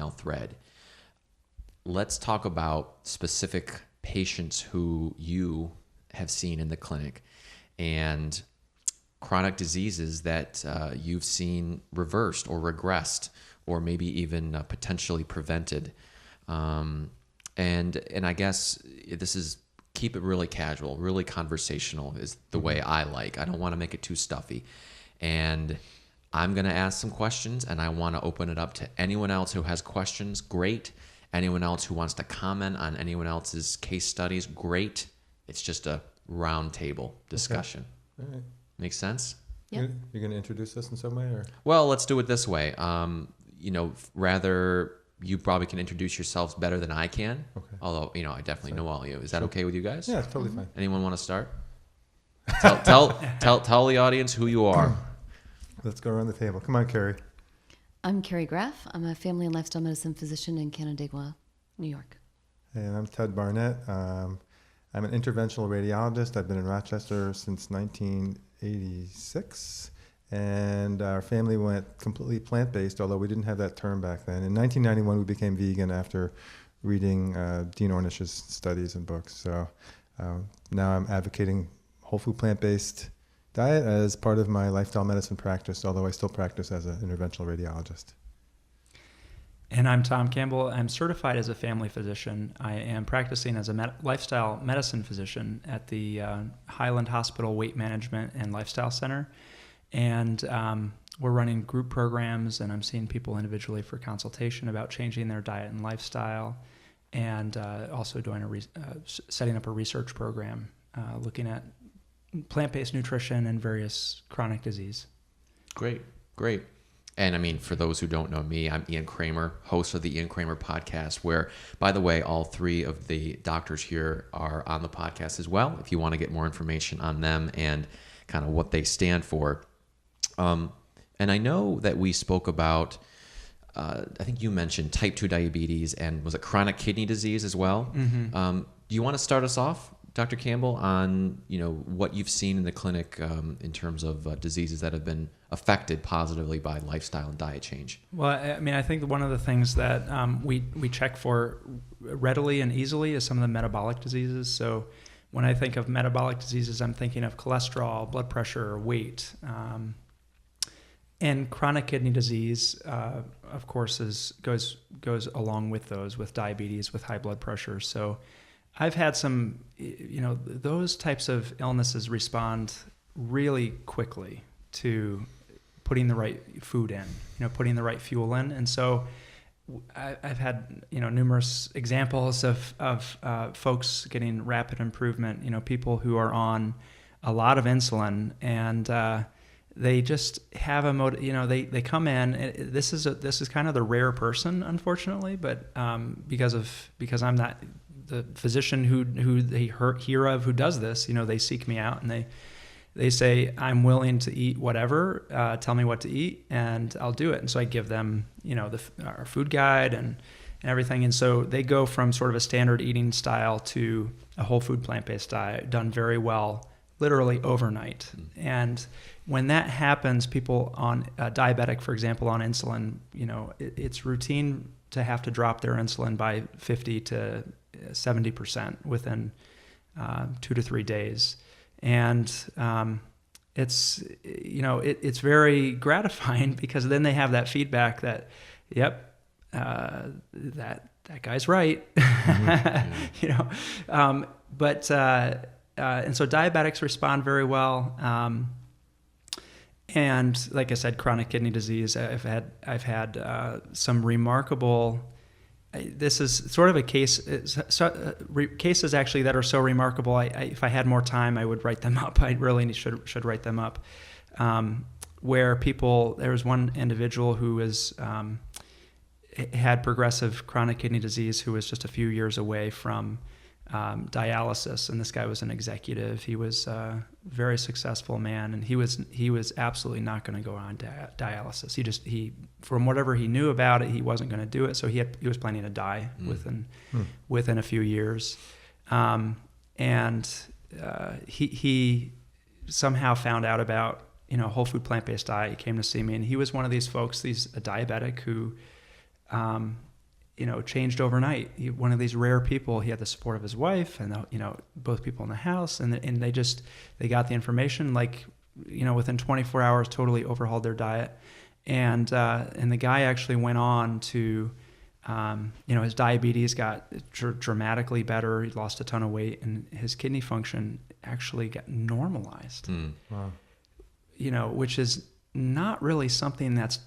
female thread. Let's talk about specific patients who you have seen in the clinic and chronic diseases that you've seen reversed or regressed or maybe even potentially prevented. And I guess this is, keep it really casual, really conversational is the way I like. I don't want to make it too stuffy. And I'm going to ask some questions, and I want to open it up to anyone else who has questions. Great. Anyone else who wants to comment on anyone else's case studies. Great. It's just a roundtable discussion. Okay. All right. Make sense? Yeah. You're going to introduce us in some way, or? Well, let's do it this way. Rather, you probably can introduce yourselves better than I can. Okay. Although, I definitely know all of you. Is that okay with you guys? Yeah, it's totally fine. Anyone want to start? Tell the audience who you are. Let's go around the table. Come on, Carrie. I'm Carrie Graff. I'm a family and lifestyle medicine physician in Canandaigua, New York. And I'm Ted Barnett. I'm an interventional radiologist. I've been in Rochester since 1986. And our family went completely plant-based, although we didn't have that term back then. In 1991, we became vegan after reading Dean Ornish's studies and books. So now I'm advocating whole food plant-based diet as part of my lifestyle medicine practice, although I still practice as an interventional radiologist. And I'm Tom Campbell. I'm certified as a family physician. I am practicing as a lifestyle medicine physician at the Highland Hospital Weight Management and Lifestyle Center. And we're running group programs, and I'm seeing people individually for consultation about changing their diet and lifestyle, and also doing setting up a research program looking at plant-based nutrition and various chronic disease. Great. And I mean, for those who don't know me, I'm Ian Cramer, host of the Ian Cramer podcast, where, by the way, all three of the doctors here are on the podcast as well, if you want to get more information on them and kind of what they stand for. And I know that we spoke about, I think you mentioned type 2 diabetes and was it chronic kidney disease as well? Mm-hmm. Do you want to start us off, Dr. Campbell, on what you've seen in the clinic in terms of diseases that have been affected positively by lifestyle and diet change? Well, I mean, I think one of the things that we check for readily and easily is some of the metabolic diseases. So when I think of metabolic diseases, I'm thinking of cholesterol, blood pressure, weight. And chronic kidney disease, of course, goes along with those, with diabetes, with high blood pressure. So I've had some, those types of illnesses respond really quickly to putting the right food in, putting the right fuel in. And so I've had, numerous examples of folks getting rapid improvement, people who are on a lot of insulin and they just have they come in. This is kind of the rare person, unfortunately, but because I'm not the physician who they hear of who does this, they seek me out and they say, I'm willing to eat whatever, tell me what to eat and I'll do it. And so I give them, our food guide and everything. And so they go from sort of a standard eating style to a whole food plant-based diet done very well, literally overnight. And when that happens, people on diabetic, for example, on insulin, it's routine to have to drop their insulin by 50 to 70% within 2 to 3 days. And it's very gratifying because then they have that feedback that, yep, that guy's right. Mm-hmm. And so diabetics respond very well. And like I said, chronic kidney disease, I've had some remarkable. This is sort of a case. Cases actually that are so remarkable. If I had more time, I would write them up. I really should write them up. Where there was one individual who had progressive chronic kidney disease, who was just a few years away from dialysis, and this guy was an executive. He was a very successful man, and he was absolutely not going to go on dialysis. He from whatever he knew about it, he wasn't going to do it. So he was planning to die within a few years, and he somehow found out about whole food plant-based diet. He came to see me, and he was one of these folks, a diabetic who changed overnight. One of these rare people. He had the support of his wife and both people in the house, and they got the information within 24 hours, totally overhauled their diet, and the guy actually went on to, his diabetes got dramatically better. He lost a ton of weight, and his kidney function actually got normalized. Wow. Which is not really something that's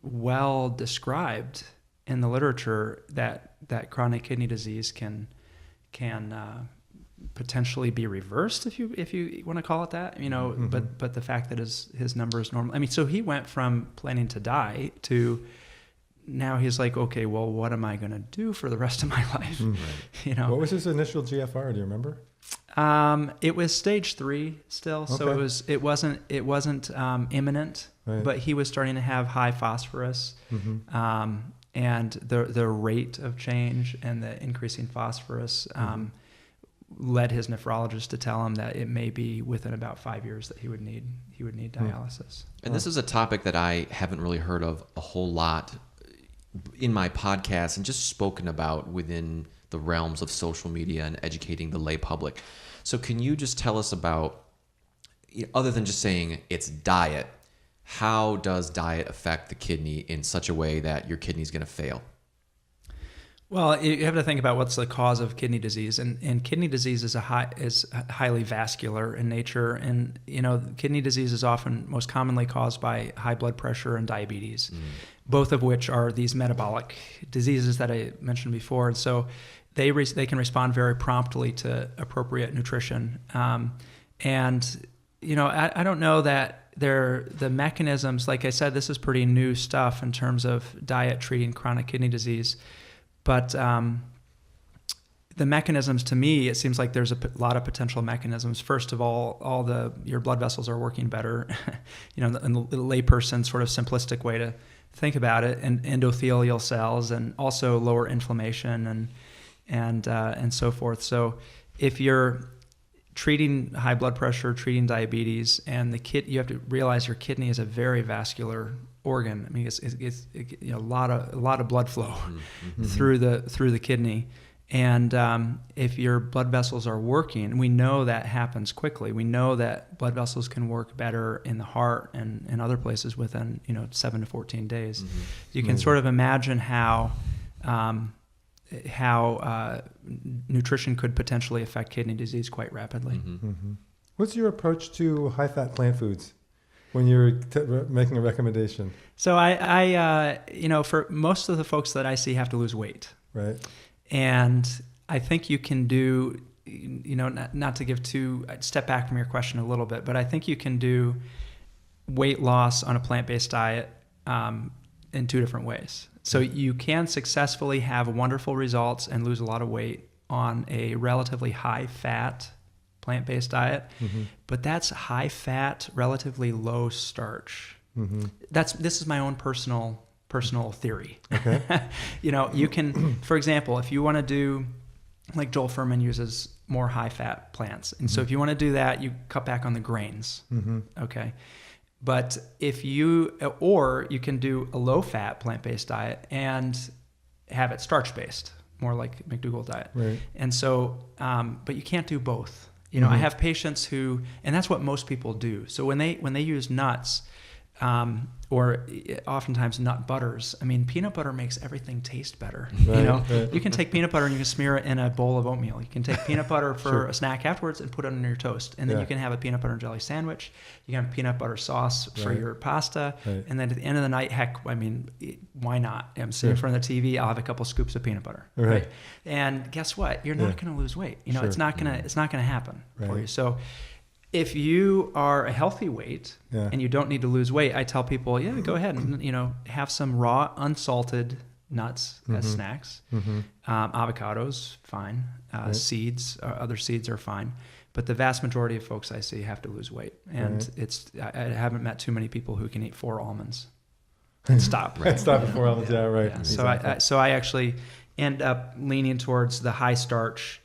well described in the literature, that chronic kidney disease can potentially be reversed, if you want to call it that, but the fact that his number is normal. I mean, so he went from planning to die to now he's like, okay, well, what am I going to do for the rest of my life? Right. What was his initial GFR? Do you remember? It was stage 3 still. Okay. So it wasn't imminent, right. But he was starting to have high phosphorus. And the rate of change and the increasing phosphorus led his nephrologist to tell him that it may be within about 5 years that he would need dialysis. And this is a topic that I haven't really heard of a whole lot in my podcast and just spoken about within the realms of social media and educating the lay public. So can you just tell us about, other than just saying it's diet, how does diet affect the kidney in such a way that your kidney is going to fail? Well, you have to think about what's the cause of kidney disease, and kidney disease is highly vascular in nature, and kidney disease is often most commonly caused by high blood pressure and diabetes, both of which are these metabolic diseases that I mentioned before, and so they can respond very promptly to appropriate nutrition, and I don't know that the mechanisms, like I said, this is pretty new stuff in terms of diet treating chronic kidney disease. But the mechanisms, to me, it seems like there's a lot of potential mechanisms. First of all your blood vessels are working better. In the layperson sort of simplistic way to think about it, and endothelial cells, and also lower inflammation and so forth. So if you're treating high blood pressure, treating diabetes, and you have to realize your kidney is a very vascular organ. I mean, it's a lot of blood flow through the kidney, and if your blood vessels are working, we know that happens quickly. We know that blood vessels can work better in the heart and other places within 7 to 14 days. You can sort of imagine how nutrition could potentially affect kidney disease quite rapidly. What's your approach to high-fat plant foods when you're making a recommendation? So I for most of the folks that I see have to lose weight. Right. And I think you can do, not to step back from your question a little bit, but I think you can do weight loss on a plant-based diet in 2 different ways. So you can successfully have wonderful results and lose a lot of weight on a relatively high-fat plant-based diet, but that's high-fat, relatively low starch. This is my own personal theory. Okay. You can, for example, if you want to do, like Joel Fuhrman uses more high-fat plants, and so if you want to do that, you cut back on the grains. Okay. But you can do a low-fat plant-based diet and have it starch-based, more like McDougall diet. Right. And so, but you can't do both. I have patients who, and that's what most people do. So when they use nuts, or oftentimes nut butters. I mean, peanut butter makes everything taste better. Right. You can take peanut butter and you can smear it in a bowl of oatmeal. You can take peanut butter for a snack afterwards and put it on your toast. And then you can have a peanut butter and jelly sandwich. You can have peanut butter sauce for your pasta. Right. And then at the end of the night, heck, I mean, why not? I'm sitting in front of the TV. I'll have a couple scoops of peanut butter. Right. And guess what? You're not going to lose weight. It's not going to happen for you. So if you are a healthy weight and you don't need to lose weight, I tell people, go ahead and have some raw, unsalted nuts as snacks. Avocados, fine. Seeds, other seeds are fine. But the vast majority of folks I see have to lose weight, and I haven't met too many people who can eat 4 almonds and stop. Stop at 4 almonds. Yeah, right. Yeah. Exactly. So I actually end up leaning towards the high starch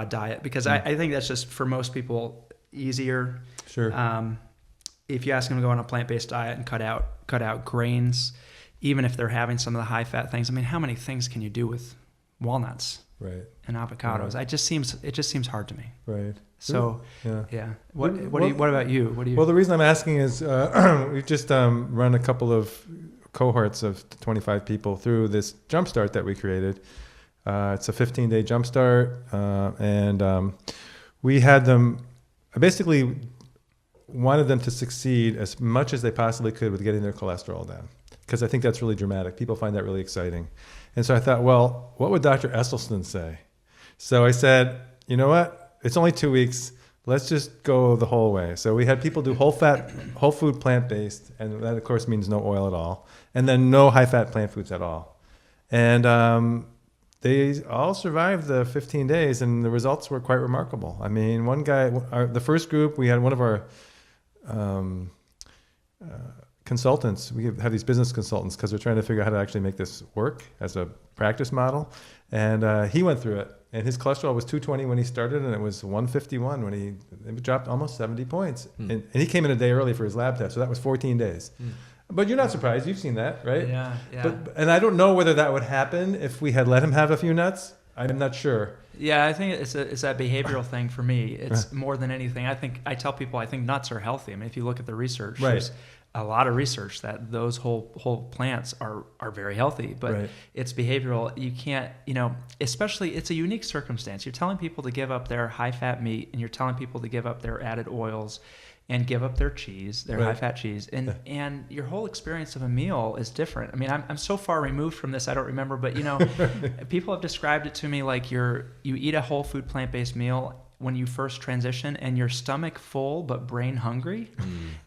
diet because I think that's just for most people easier. Sure. If you ask them to go on a plant-based diet and cut out grains, even if they're having some of the high fat things. I mean, how many things can you do with walnuts Right. and avocados? Right. It just seems hard to me. Right. So yeah. What about you? What do you? Well, the reason I'm asking is we've just run a couple of cohorts of 25 people through this jumpstart that we created. It's a 15-day jumpstart, and we had them. I basically wanted them to succeed as much as they possibly could with getting their cholesterol down, because I think that's really dramatic. People find that really exciting. And so I thought, well, what would Dr. Esselstyn say? So I said, you know what? It's only 2 weeks. Let's just go the whole way. So we had people do whole food plant-based, and that, of course, means no oil at all, and then no high-fat plant foods at all. And they all survived the 15 days, and the results were quite remarkable. I mean, one guy, the first group, we had one of our consultants. We have these business consultants because we're trying to figure out how to actually make this work as a practice model. And he went through it, and his cholesterol was 220 when he started, and it was 151 when it dropped almost 70 points. And he came in a day early for his lab test, so that was 14 days. But you're not surprised. You've seen that, right? Yeah. And I don't know whether that would happen if we had let him have a few nuts. I'm not sure. Yeah, I think it's that behavioral thing for me. It's more than anything. I tell people I think nuts are healthy. I mean, if you look at the research, there's a lot of research that those whole plants are very healthy, but it's behavioral. You can't, especially it's a unique circumstance. You're telling people to give up their high fat meat, and you're telling people to give up their added oils and give up their cheese, their high fat cheese. And your whole experience of a meal is different. I mean, I'm so far removed from this, I don't remember, but people have described it to me like you eat a whole food plant-based meal when you first transition, and your stomach full but brain hungry.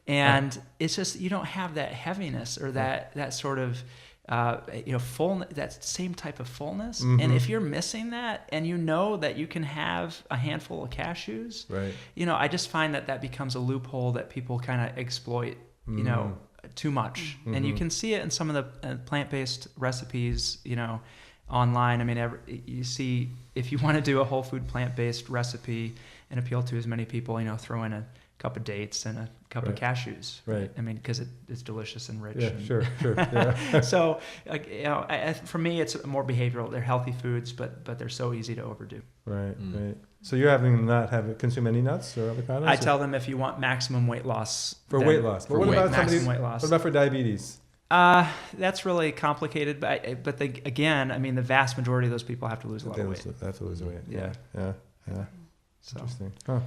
And it's just, you don't have that heaviness or that sort of full, that same type of fullness. And if you're missing that, and that you can have a handful of cashews, I just find that becomes a loophole that people kind of exploit, too much. And you can see it in some of the plant-based recipes, online. I mean, you see, if you want to do a whole food plant-based recipe and appeal to as many people, throw in a cup of dates and a cup of cashews. Right. I mean, because it's delicious and rich. Yeah, sure. Yeah. So, for me, it's more behavioral. They're healthy foods, but they're so easy to overdo. Right. So you're having them not consume any nuts or avocados? I tell them if you want maximum weight loss. For weight loss. But what about maximum weight loss? What about for diabetes? That's really complicated, but again, I mean, the vast majority of those people have to lose a lot of weight. They have to lose weight. Yeah. So. Interesting. Huh.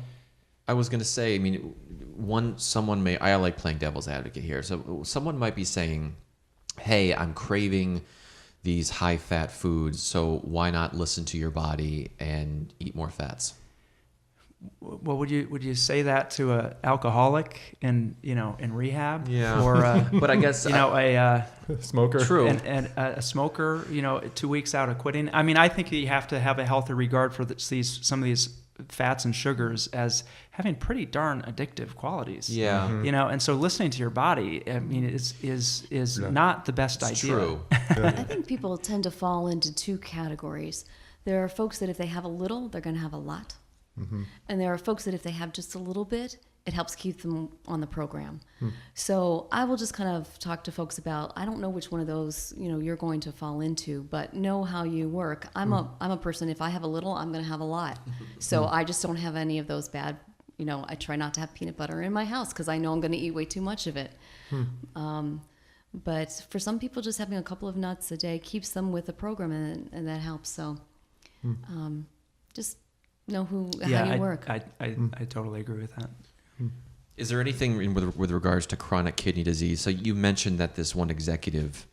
I was going to say, I mean, I like playing devil's advocate here. So someone might be saying, hey, I'm craving these high fat foods, so why not listen to your body and eat more fats? Well, would you say that to an alcoholic in rehab? Yeah. Or but I guess a smoker. True. And a smoker, 2 weeks out of quitting. I mean, I think you have to have a healthy regard for some of these fats and sugars as having pretty darn addictive qualities. Yeah. And so listening to your body, I mean, is not the best idea. True. I think people tend to fall into two categories. There are folks that if they have a little, they're going to have a lot. And there are folks that if they have just a little bit, it helps keep them on the program. So I will just kind of talk to folks about, I don't know which one of those, you're going to fall into, but know how you work. I'm a person, if I have a little, I'm going to have a lot. So I just don't have any of those bad, I try not to have peanut butter in my house because I know I'm going to eat way too much of it. But for some people, just having a couple of nuts a day keeps them with the program, and that helps. So just know how you work. I totally agree with that. Is there anything with regards to chronic kidney disease? So you mentioned that this one executive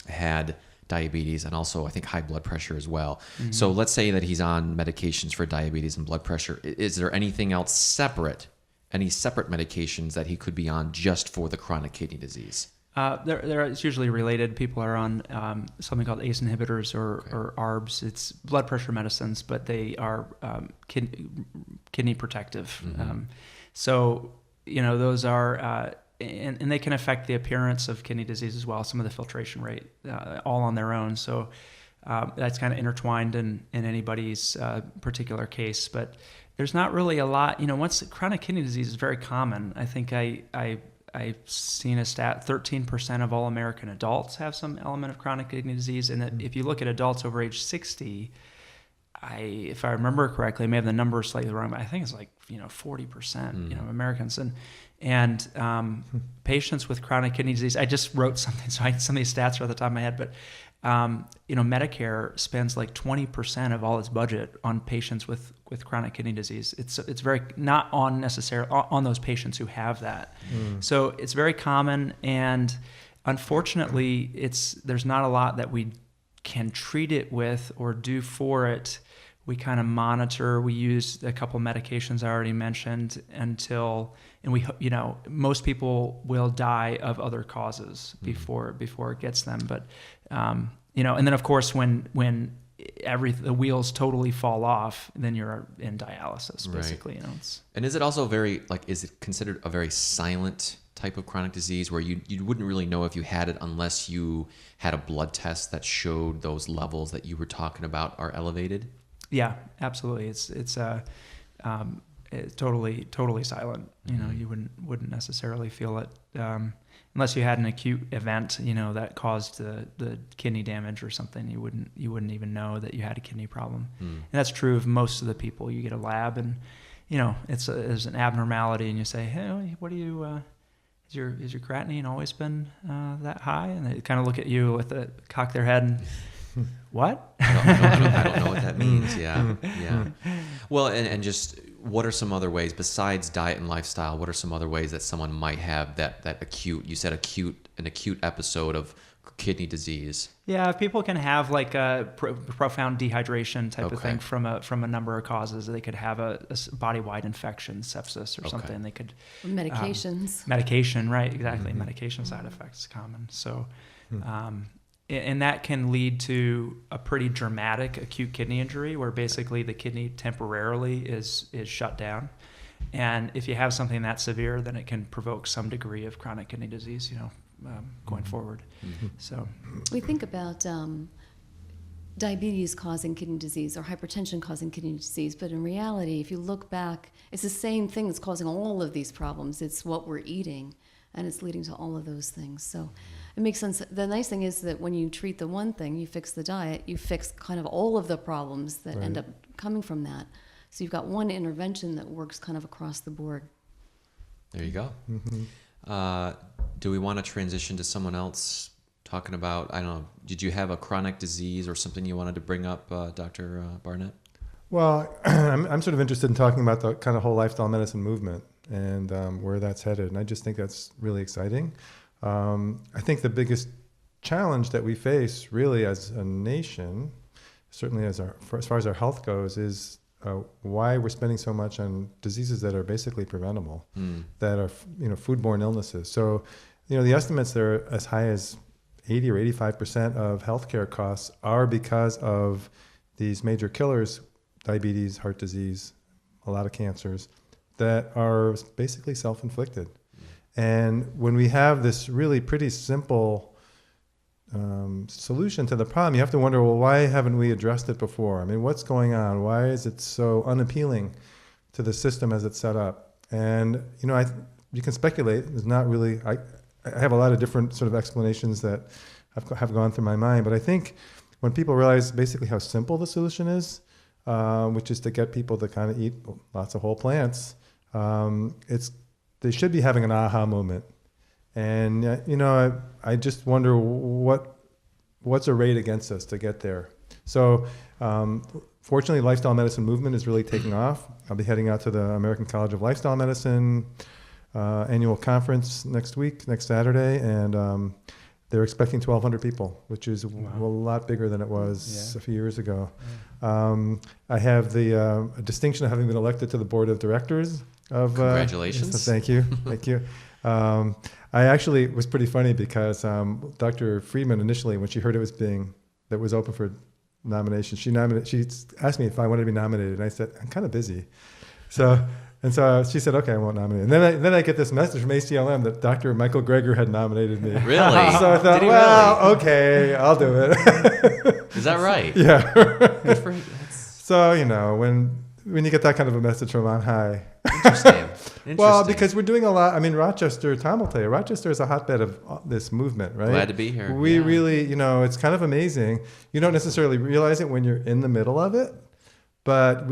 had diabetes and also I think high blood pressure as well. So let's say that he's on medications for diabetes and blood pressure. Is there anything else any separate medications that he could be on just for the chronic kidney disease? It's usually related. People are on something called ACE inhibitors or ARBs. It's blood pressure medicines, but they are kidney protective. So, those are, and they can affect the appearance of kidney disease as well, some of the filtration rate, all on their own. So that's kind of intertwined in anybody's particular case. But there's not really a lot, once chronic kidney disease is very common. I think I I've seen a stat, 13% of all American adults have some element of chronic kidney disease. And that if you look at adults over age 60, if I remember correctly, I may have the number slightly wrong, but I think it's like, 40%, of Americans. And patients with chronic kidney disease, I just wrote something, so some of these stats are at the top of my head, but Medicare spends like 20% of all its budget on patients with chronic kidney disease. It's very not on necessarily on those patients who have that. So it's very common, and unfortunately, there's not a lot that we can treat it with or do for it. We kind of monitor. We use a couple medications I already mentioned most people will die of other causes before it gets them. But and then of course when the wheels totally fall off, then you're in dialysis basically. Right. And is it also is it considered a very silent type of chronic disease where you wouldn't really know if you had it unless you had a blood test that showed those levels that you were talking about are elevated? Yeah, absolutely. It's totally silent. You wouldn't necessarily feel it unless you had an acute event, that caused the kidney damage or something. You wouldn't even know that you had a kidney problem. And that's true of most of the people. You get a lab and there's an abnormality, and you say, hey, what do you? Is your creatinine always been that high? And they kind of look at you cock their head and. What? I don't know what that means. Yeah. Well, and just what are some other ways besides diet and lifestyle? What are some other ways that someone might have that acute? You said an acute episode of kidney disease. Yeah, people can have like a profound dehydration type of thing from a number of causes. They could have a body-wide infection, sepsis, or something. They could medications. Medication, right? Exactly. Medication side effects common. So. And that can lead to a pretty dramatic acute kidney injury where basically the kidney temporarily is shut down. And if you have something that severe, then it can provoke some degree of chronic kidney disease, going forward. So we think about diabetes causing kidney disease or hypertension causing kidney disease, but in reality, if you look back, it's the same thing that's causing all of these problems. It's what we're eating, and it's leading to all of those things. So it makes sense. The nice thing is that when you treat the one thing, you fix the diet, you fix kind of all of the problems that end up coming from that. So you've got one intervention that works kind of across the board. There you go. Do we want to transition to someone else talking about, I don't know, did you have a chronic disease or something you wanted to bring up, Dr. Barnett? Well, I'm sort of interested in talking about the kind of whole lifestyle medicine movement and where that's headed. And I just think that's really exciting. I think the biggest challenge that we face really as a nation, certainly as far as our health goes, is why we're spending so much on diseases that are basically preventable, that are foodborne illnesses. So, the estimates that are as high as 80 or 85% of healthcare costs are because of these major killers, diabetes, heart disease, a lot of cancers, that are basically self-inflicted. And when we have this really pretty simple solution to the problem, you have to wonder, well, why haven't we addressed it before? I mean, what's going on? Why is it so unappealing to the system as it's set up? And, you can speculate. There's not really, I have a lot of different sort of explanations that have gone through my mind. But I think when people realize basically how simple the solution is, which is to get people to kind of eat lots of whole plants, they should be having an aha moment. And, I just wonder what's arrayed against us to get there. So fortunately, lifestyle medicine movement is really taking off. I'll be heading out to the American College of Lifestyle Medicine annual conference next Saturday. And they're expecting 1,200 people, which is a lot bigger than it was a few years ago. I have the distinction of having been elected to the board of directors of. Congratulations! Thank you. I actually was pretty funny because Dr. Friedman initially, when she heard that was open for nomination, she asked me if I wanted to be nominated, and I said I'm kind of busy. So she said, okay, I won't nominate. And then I get this message from ACLM that Dr. Michael Greger had nominated me. Really? So I thought, okay, I'll do it. Is that right? Yeah. Good for him. So, when you get that kind of a message from on high. Interesting. Well, because we're doing a lot. I mean, Rochester, Tom will tell you, Rochester is a hotbed of this movement, right? Glad to be here. We Yeah. really, it's kind of amazing. You don't necessarily realize it when you're in the middle of it. But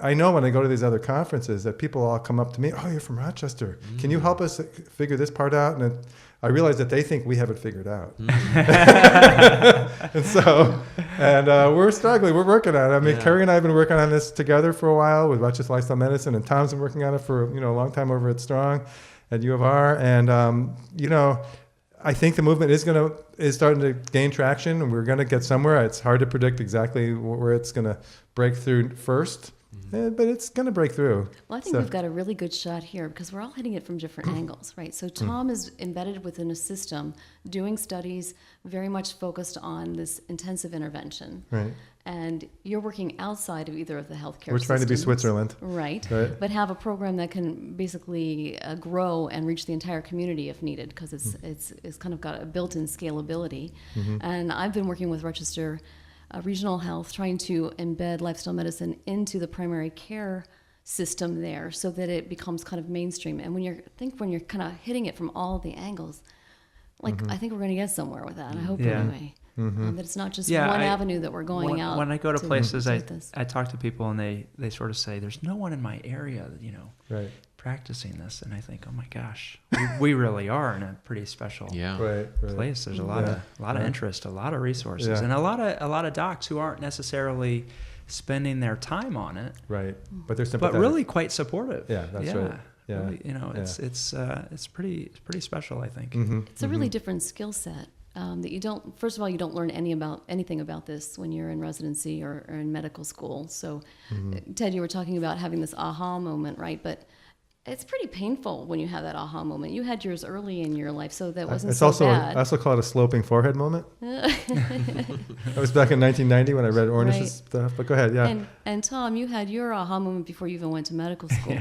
I know when I go to these other conferences that people all come up to me, oh, you're from Rochester. Can you help us figure this part out? And I realize that they think we have it figured out. And we're struggling. We're working on it. I mean, Carrie and I have been working on this together for a while with Rochester Lifestyle Medicine, and Tom's been working on it for a long time over at Strong at U of R. And, I think the movement is starting to gain traction, and we're going to get somewhere. It's hard to predict exactly where it's going to break through first, but it's going to break through. Well, I think we've got a really good shot here because we're all hitting it from different angles, right? So Tom is embedded within a system doing studies very much focused on this intensive intervention. Right. And you're working outside of either of the healthcare We're trying to be systems. Switzerland. Right. Right. But have a program that can basically grow and reach the entire community if needed, because it's kind of got a built-in scalability. And I've been working with Rochester Regional Health, trying to embed lifestyle medicine into the primary care system there so that it becomes kind of mainstream. And when you're kind of hitting it from all the angles, I think we're going to get somewhere with that. I hope anyway. That it's not just one avenue that we're going out. When I go to places, I this. talk to people and they sort of say, "There's no one in my area, Right. practicing this," and I think, "Oh my gosh, we really are in a pretty special Right. place." There's a lot of interest, a lot of resources, and a lot of docs who aren't necessarily spending their time on it, Right. But they're sympathetic. but really quite supportive. Yeah, that's right. Yeah. Really, it's pretty special, I think. It's a really different skill set. That you don't. First of all, you don't learn anything about this when you're in residency or in medical school. So, Ted, you were talking about having this aha moment, right? But it's pretty painful when you have that aha moment. You had yours early in your life, so that wasn't bad. I also call it a sloping forehead moment. That was back in 1990 when I read Ornish's stuff. But go ahead, yeah. And Tom, you had your aha moment before you even went to medical school.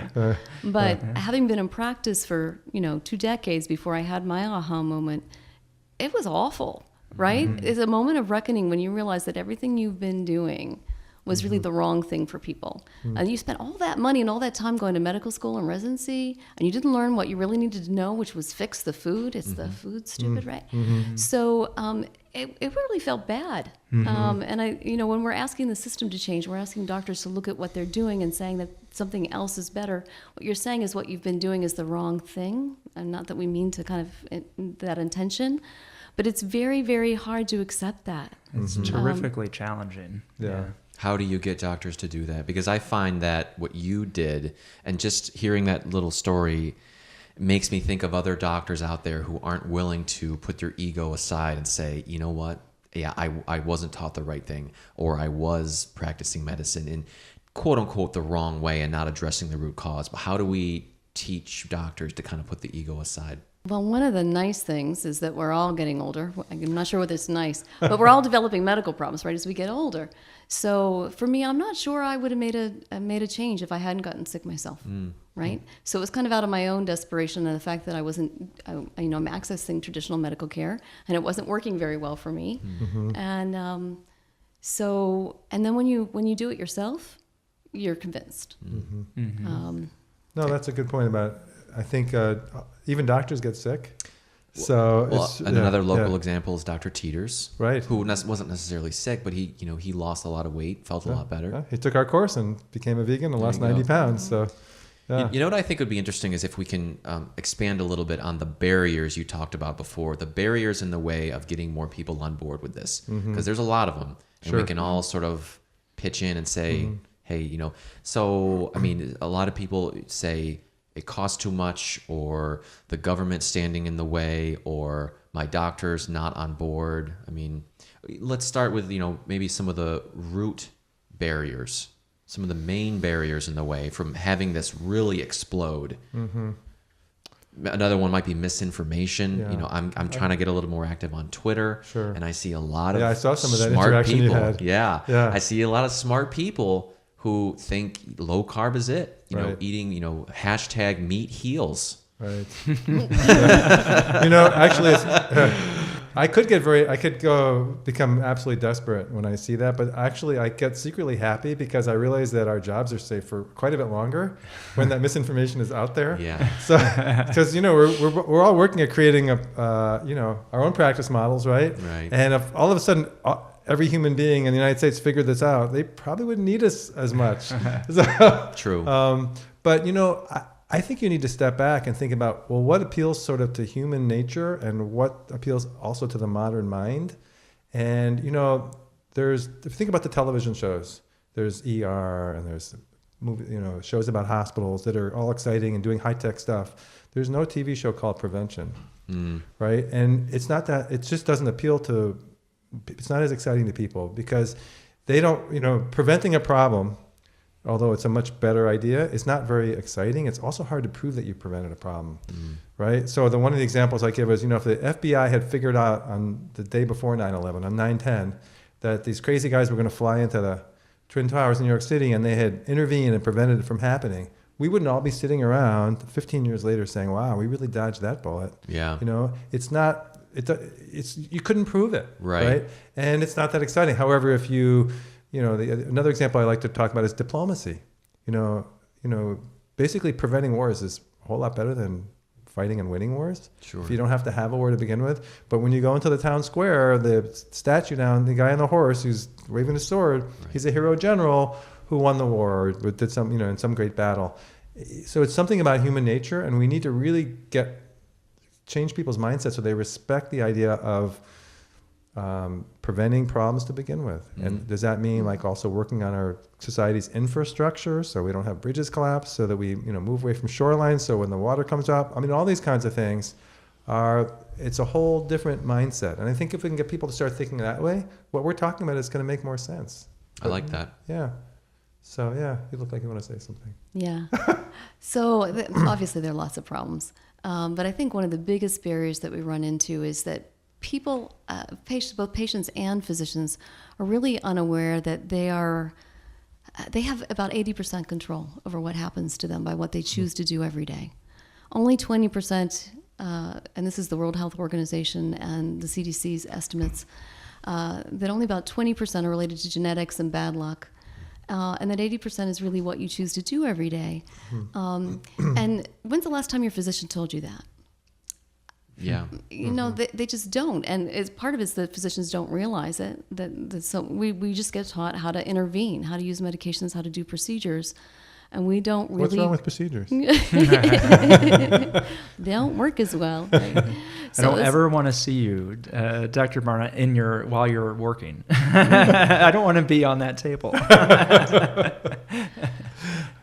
But having been in practice for 2 decades before I had my aha moment, it was awful, right? It's a moment of reckoning when you realize that everything you've been doing was really the wrong thing for people. And you spent all that money and all that time going to medical school and residency, and you didn't learn what you really needed to know, which was fix the food. It's the food stupid, right? So it really felt bad. And when we're asking the system to change, we're asking doctors to look at what they're doing and saying that something else is better. What you're saying is what you've been doing is the wrong thing. And not that we mean to kind of that intention, but it's very, very hard to accept that. It's terrifically challenging. Yeah. How do you get doctors to do that? Because I find that what you did, and just hearing that little story, makes me think of other doctors out there who aren't willing to put their ego aside and say, you know what? Yeah, I wasn't taught the right thing, or I was practicing medicine in quote unquote the wrong way and not addressing the root cause. But how do we teach doctors to kind of put the ego aside? Well, one of the nice things is that we're all getting older. I'm not sure whether it's nice, but we're all developing medical problems, right, as we get older. So for me, I'm not sure I would have made a change if I hadn't gotten sick myself, right? So it was kind of out of my own desperation and the fact that I'm accessing traditional medical care, and it wasn't working very well for me. And then when you do it yourself, you're convinced. No, that's a good point about it. I think even doctors get sick. So another local example is Dr. Teeters, right? Who wasn't necessarily sick, but he lost a lot of weight, felt a lot better. Yeah. He took our course and became a vegan and lost 90 pounds. So, you know what I think would be interesting is if we can expand a little bit on the barriers you talked about before, the barriers in the way of getting more people on board with this, because there's a lot of them, and we can all sort of pitch in and say, hey, So I mean, a lot of people say it costs too much, or the government standing in the way, or my doctor's not on board. I mean, let's start with, maybe some of the root barriers, some of the main barriers in the way from having this really explode. Another one might be misinformation. Yeah. I'm trying to get a little more active on Twitter, and I see a lot of I saw some of that smart interaction people. you had. Yeah. I see a lot of smart people who think low carb is it. Eating, hashtag meat heals. Right. Actually, I could go become absolutely desperate when I see that, but actually I get secretly happy because I realize that our jobs are safe for quite a bit longer when that misinformation is out there. Yeah. So, because we're all working at creating our own practice models, right? Right. And if all of a sudden every human being in the United States figured this out, they probably wouldn't need us as much. True. But I think you need to step back and think about, well, what appeals sort of to human nature and what appeals also to the modern mind. And, if you think about the television shows, there's ER and there's shows about hospitals that are all exciting and doing high-tech stuff. There's no TV show called Prevention, right? And it's not that, it just doesn't appeal to, it's not as exciting to people because they don't, preventing a problem, although it's a much better idea, it's not very exciting. It's also hard to prove that you prevented a problem, right? So one of the examples I give is, if the FBI had figured out on the day before 9/11, on 9/10, that these crazy guys were going to fly into the Twin Towers in New York City and they had intervened and prevented it from happening, we wouldn't all be sitting around 15 years later saying, wow, we really dodged that bullet. Yeah. It's not, it's you couldn't prove it, right? And it's not that exciting. However, if another example I like to talk about is diplomacy. Basically preventing wars is a whole lot better than fighting and winning wars. Sure. If you don't have to have a war to begin with. But when you go into the town square, the statue down, the guy on the horse who's waving his sword, he's a hero general who won the war or did some, in some great battle. So it's something about human nature, and we need to really change people's mindsets so they respect the idea of preventing problems to begin with. And does that mean also working on our society's infrastructure so we don't have bridges collapse, so that we move away from shorelines so when the water comes up, all these kinds of things it's a whole different mindset. And I think if we can get people to start thinking that way, what we're talking about is going to make more sense. I like that. Yeah. So you look like you want to say something. Yeah. So obviously there are lots of problems. But I think one of the biggest barriers that we run into is that people, both patients and physicians, are really unaware that they have about 80% control over what happens to them by what they choose to do every day. Only 20%, and this is the World Health Organization and the CDC's estimates, that only about 20% are related to genetics and bad luck. And that 80% is really what you choose to do every day. And when's the last time your physician told you that? Yeah. They just don't. And part of it is that physicians don't realize it. So we just get taught how to intervene, how to use medications, how to do procedures. And we don't really... What's wrong with procedures? They don't work as well. Right? I don't ever want to see you, Dr. Barna, while you're working. I don't want to be on that table.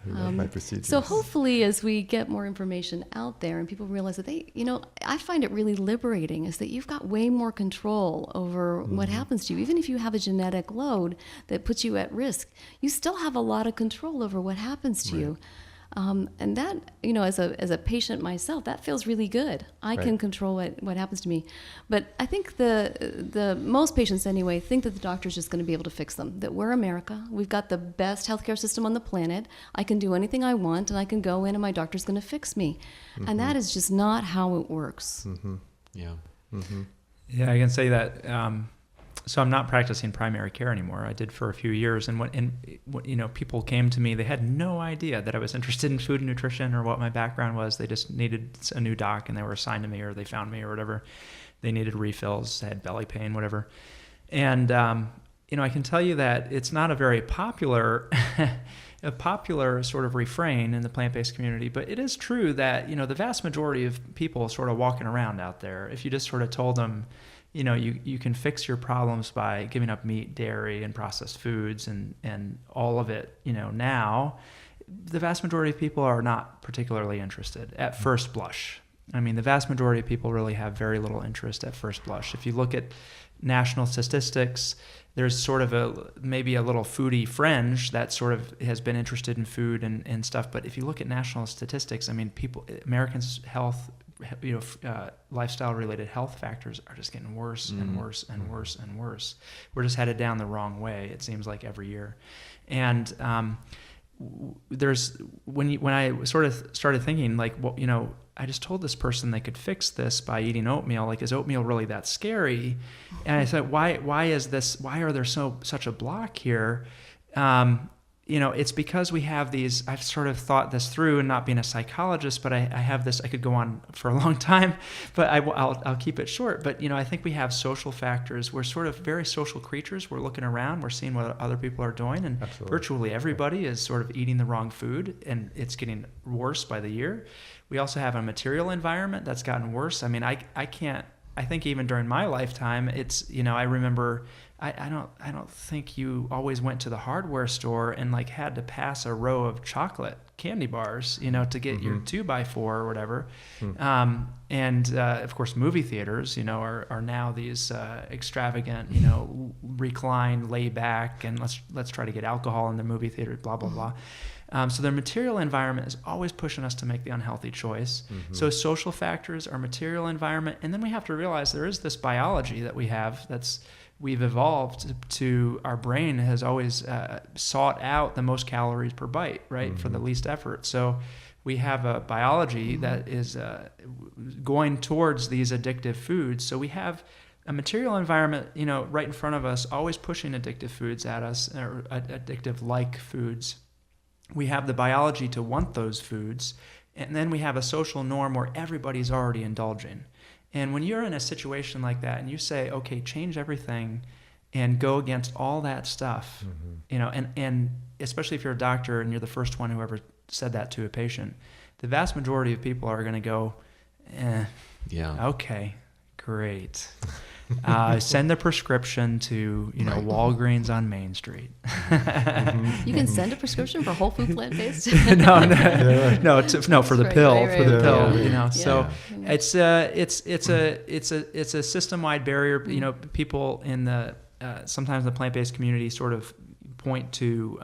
My procedures. So hopefully as we get more information out there and people realize that I find it really liberating is that you've got way more control over what happens to you. Even if you have a genetic load that puts you at risk, you still have a lot of control over what happens to you. And that, as a patient myself, that feels really good. I can control what happens to me. But I think the most patients anyway think that the doctor's just going to be able to fix them. That we're America. We've got the best healthcare system on the planet. I can do anything I want and I can go in and my doctor's going to fix me. And that is just not how it works. Yeah. Yeah, I can say that. So I'm not practicing primary care anymore. I did for a few years, and when people came to me, they had no idea that I was interested in food and nutrition or what my background was. They just needed a new doc, and they were assigned to me, or they found me, or whatever. They needed refills, they had belly pain, whatever. And I can tell you that it's not a very popular sort of refrain in the plant-based community, but it is true that the vast majority of people sort of walking around out there, if you just sort of told them, you can fix your problems by giving up meat, dairy, and processed foods and all of it, now, the vast majority of people are not particularly interested at first blush. The vast majority of people really have very little interest at first blush. If you look at national statistics, there's sort of maybe a little foodie fringe that sort of has been interested in food and stuff. But if you look at national statistics, Americans' health, lifestyle-related health factors are just getting worse and worse and worse and worse. We're just headed down the wrong way, it seems like, every year. And when I sort of started thinking, I just told this person they could fix this by eating oatmeal. Like, is oatmeal really that scary? And I said, why are there such a block here? It's because we have these, I've sort of thought this through, and not being a psychologist, but I have this, I could go on for a long time, but I'll keep it short. But, I think we have social factors. We're sort of very social creatures. We're looking around, we're seeing what other people are doing, and Absolutely. Virtually everybody is sort of eating the wrong food, and it's getting worse by the year. We also have a material environment that's gotten worse. I mean, I think even during my lifetime, it's, I remember, I don't think you always went to the hardware store and like had to pass a row of chocolate candy bars, to get your 2x4 or whatever. Of course, movie theaters, are now these extravagant, recline, lay back, and let's try to get alcohol in the movie theater, blah, blah, blah. So the material environment is always pushing us to make the unhealthy choice. So social factors, our material environment, and then we have to realize there is this biology that we have we've evolved to, our brain has always sought out the most calories per bite, right, for the least effort. So we have a biology that is going towards these addictive foods. So we have a material environment, right in front of us, always pushing addictive foods at us, or addictive-like foods. We have the biology to want those foods, and then we have a social norm where everybody's already indulging. And when you're in a situation like that and you say, okay, change everything and go against all that stuff, and especially if you're a doctor and you're the first one who ever said that to a patient, the vast majority of people are going to go, okay, great. Send the prescription to, Walgreens on Main Street. You can send a prescription for whole food plant-based? No, for the pill, right, for the pill, yeah. So it's a system-wide barrier. People in the sometimes the plant-based community sort of point to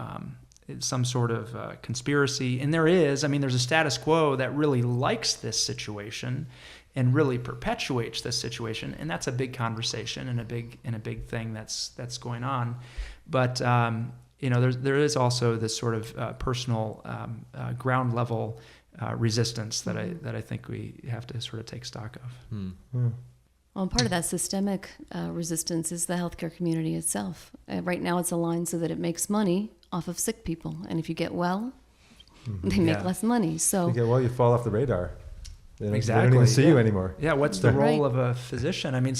some sort of conspiracy, and there is. I mean, there's a status quo that really likes this situation and really perpetuates this situation, and that's a big conversation and a big thing that's going on. But there is also this sort of personal ground level resistance that I think we have to sort of take stock of. Well, part of that systemic resistance is the healthcare community itself. Right now, it's aligned so that it makes money off of sick people, and if you get well, they make less money. So you get well, you fall off the radar. Exactly. They don't even see you anymore. Yeah. What's the role of a physician? I mean,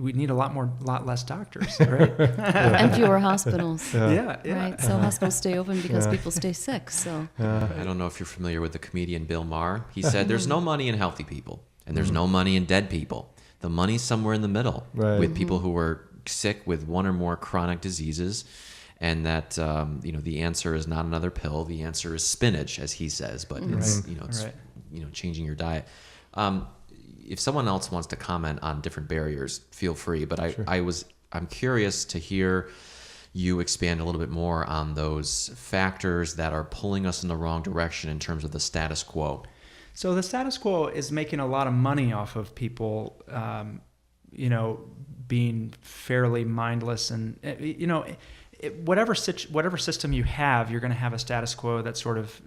we need a lot less doctors, right? And fewer hospitals. Yeah. Right. So hospitals stay open because people stay sick. So I don't know if you're familiar with the comedian Bill Maher. He said, "There's no money in healthy people, and there's no money in dead people. The money's somewhere in the middle, with people who are sick with one or more chronic diseases." And that the answer is not another pill. The answer is spinach, as he says. But it's changing your diet. If someone else wants to comment on different barriers, feel free. But I'm curious to hear you expand a little bit more on those factors that are pulling us in the wrong direction in terms of the status quo. So the status quo is making a lot of money off of people, being fairly mindless, and whatever system you have, you're going to have a status quo that's sort of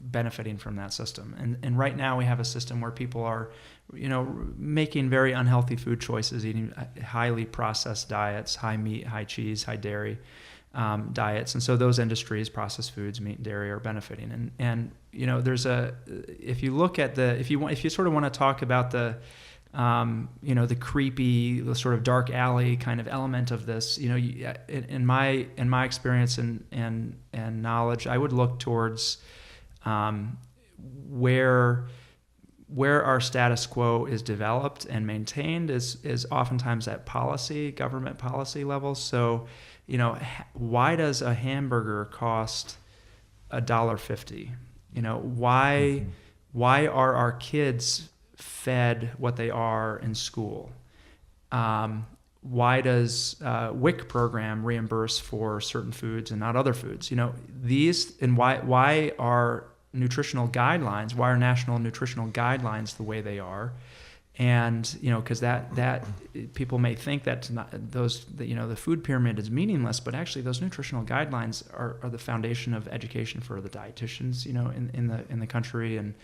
benefiting from that system. And right now we have a system where people are, making very unhealthy food choices, eating highly processed diets, high meat, high cheese, high dairy diets. And so those industries, processed foods, meat and dairy, are benefiting. And there's if you look at if you sort of want to talk about the creepy, the sort of dark alley kind of element of this, in my experience and knowledge, I would look towards where our status quo is developed and maintained is oftentimes at government policy levels. So, why does a hamburger cost $1.50? Why are our kids fed what they are in school? Why does WIC program reimburse for certain foods and not other foods? Why are nutritional guidelines? Why are national nutritional guidelines the way they are? And, because that people may think that the food pyramid is meaningless, but actually those nutritional guidelines are the foundation of education for the dietitians, in the country, and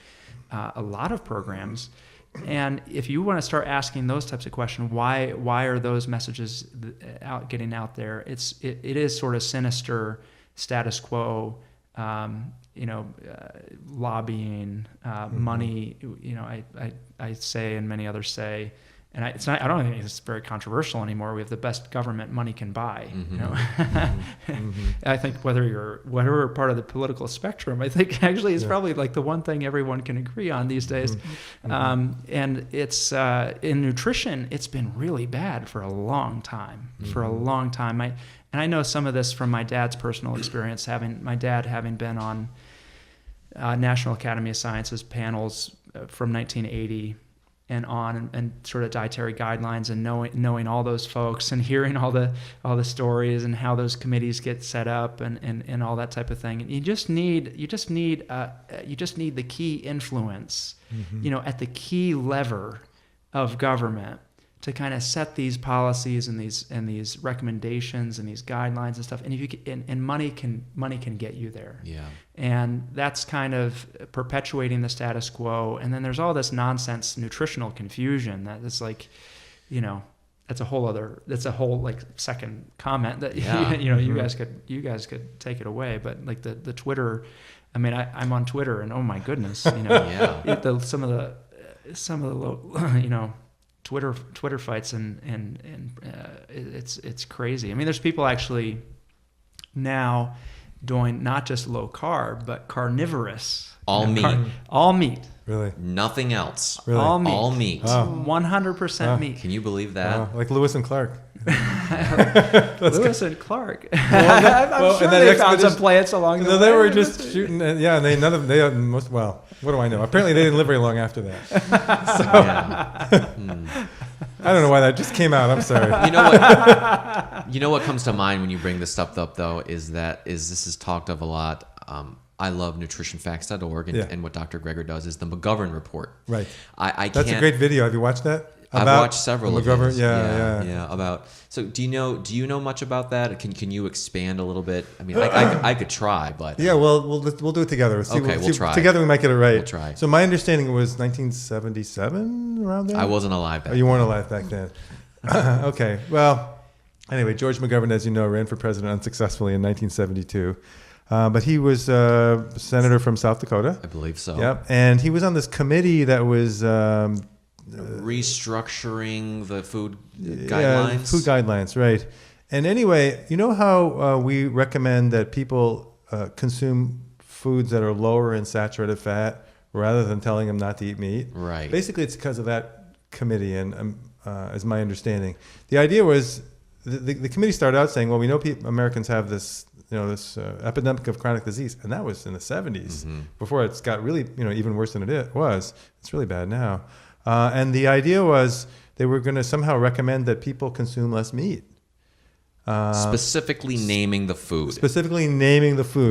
a lot of programs. And if you want to start asking those types of questions, why are those messages getting out there? It is sort of sinister status quo, lobbying, money. I say, and many others say, and I don't think it's very controversial anymore. We have the best government money can buy. I think whatever part of the political spectrum, I think actually is probably like the one thing everyone can agree on these days. And it's in nutrition, it's been really bad for a long time. And I know some of this from my dad's personal experience, having been on National Academy of Sciences panels from 1980 and on, and sort of dietary guidelines, and knowing all those folks and hearing all the stories and how those committees get set up and all that type of thing. And you just need the key influence, at the key lever of government to kind of set these policies and these recommendations and these guidelines and stuff. And if you and money can get you there. Yeah. And that's kind of perpetuating the status quo. And then there's all this nonsense nutritional confusion that is like, that's a whole like second comment that you guys could take it away. But like the Twitter, I mean, I'm on Twitter, and oh my goodness, some of the Twitter fights and it's crazy. I mean, there's people actually now doing not just low carb but carnivorous. All meat. Really? Nothing else. Really? All meat. All meat. 100% meat. Can you believe that? Like Lewis and Clark. Lewis and Clark. I'm sure they found some plants along the way. They were just shooting, and what do I know? Apparently they didn't live very long after that. I don't know why that just came out. I'm sorry. You know what comes to mind when you bring this stuff up, though, is this is talked of a lot. I love nutritionfacts.org, and what Dr. Greger does is the McGovern report. Right. That's a great video. Have you watched that? I've watched several of McGovern. his. Yeah. So do you know much about that? Can you expand a little bit? I mean, I could try, but yeah. Well, we'll do it together. We'll try together. We might get it right. We'll try. So my understanding was 1977 around there. I wasn't alive back then. You weren't alive back then. Okay. Well, anyway, George McGovern, as you know, ran for president unsuccessfully in 1972. But he was a senator from South Dakota. I believe so. Yep. And he was on this committee that was restructuring the food guidelines. Yeah, food guidelines, right. And anyway, you know how we recommend that people consume foods that are lower in saturated fat rather than telling them not to eat meat? Right. Basically, it's because of that committee, and is my understanding. The idea was the committee started out saying, well, we know Americans have this epidemic of chronic disease, and that was in the 70s, before it's got really, even worse than it was. It's really bad now. And the idea was they were going to somehow recommend that people consume less meat. Specifically naming the food.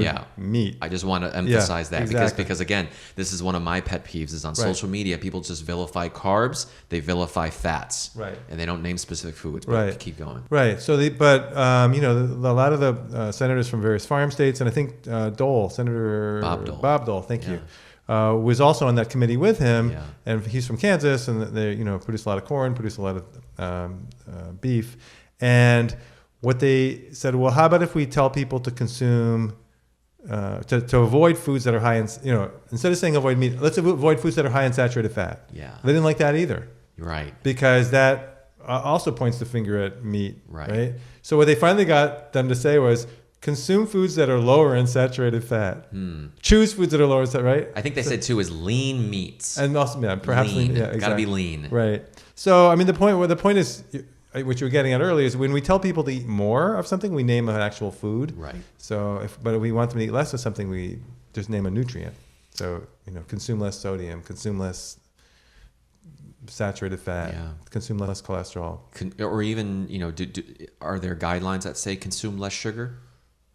Yeah. Meat. I just want to emphasize that because again, this is one of my pet peeves is on social media, people just vilify carbs, they vilify fats. Right. And they don't name specific foods, but right. Keep going. Right. So a lot of the senators from various farm states, and I think Senator Bob Dole, thank you, was also on that committee with him, and he's from Kansas, and they produce a lot of corn, produce a lot of beef, and what they said, well, how about if we tell people to consume, to avoid foods that are high in, instead of saying avoid meat, let's avoid foods that are high in saturated fat. Yeah. They didn't like that either. Right. Because that also points the finger at meat. Right. So what they finally got them to say was, consume foods that are lower in saturated fat. Choose foods that are lower in saturated, right? I think they said too is lean meats. And also, perhaps lean. Exactly. Got to be lean. Right. So, I mean, the point is, what you were getting at earlier, is when we tell people to eat more of something, we name an actual food. Right. So, but if we want them to eat less of something, we just name a nutrient. So, consume less sodium, consume less saturated fat, consume less cholesterol. Or even, are there guidelines that say consume less sugar?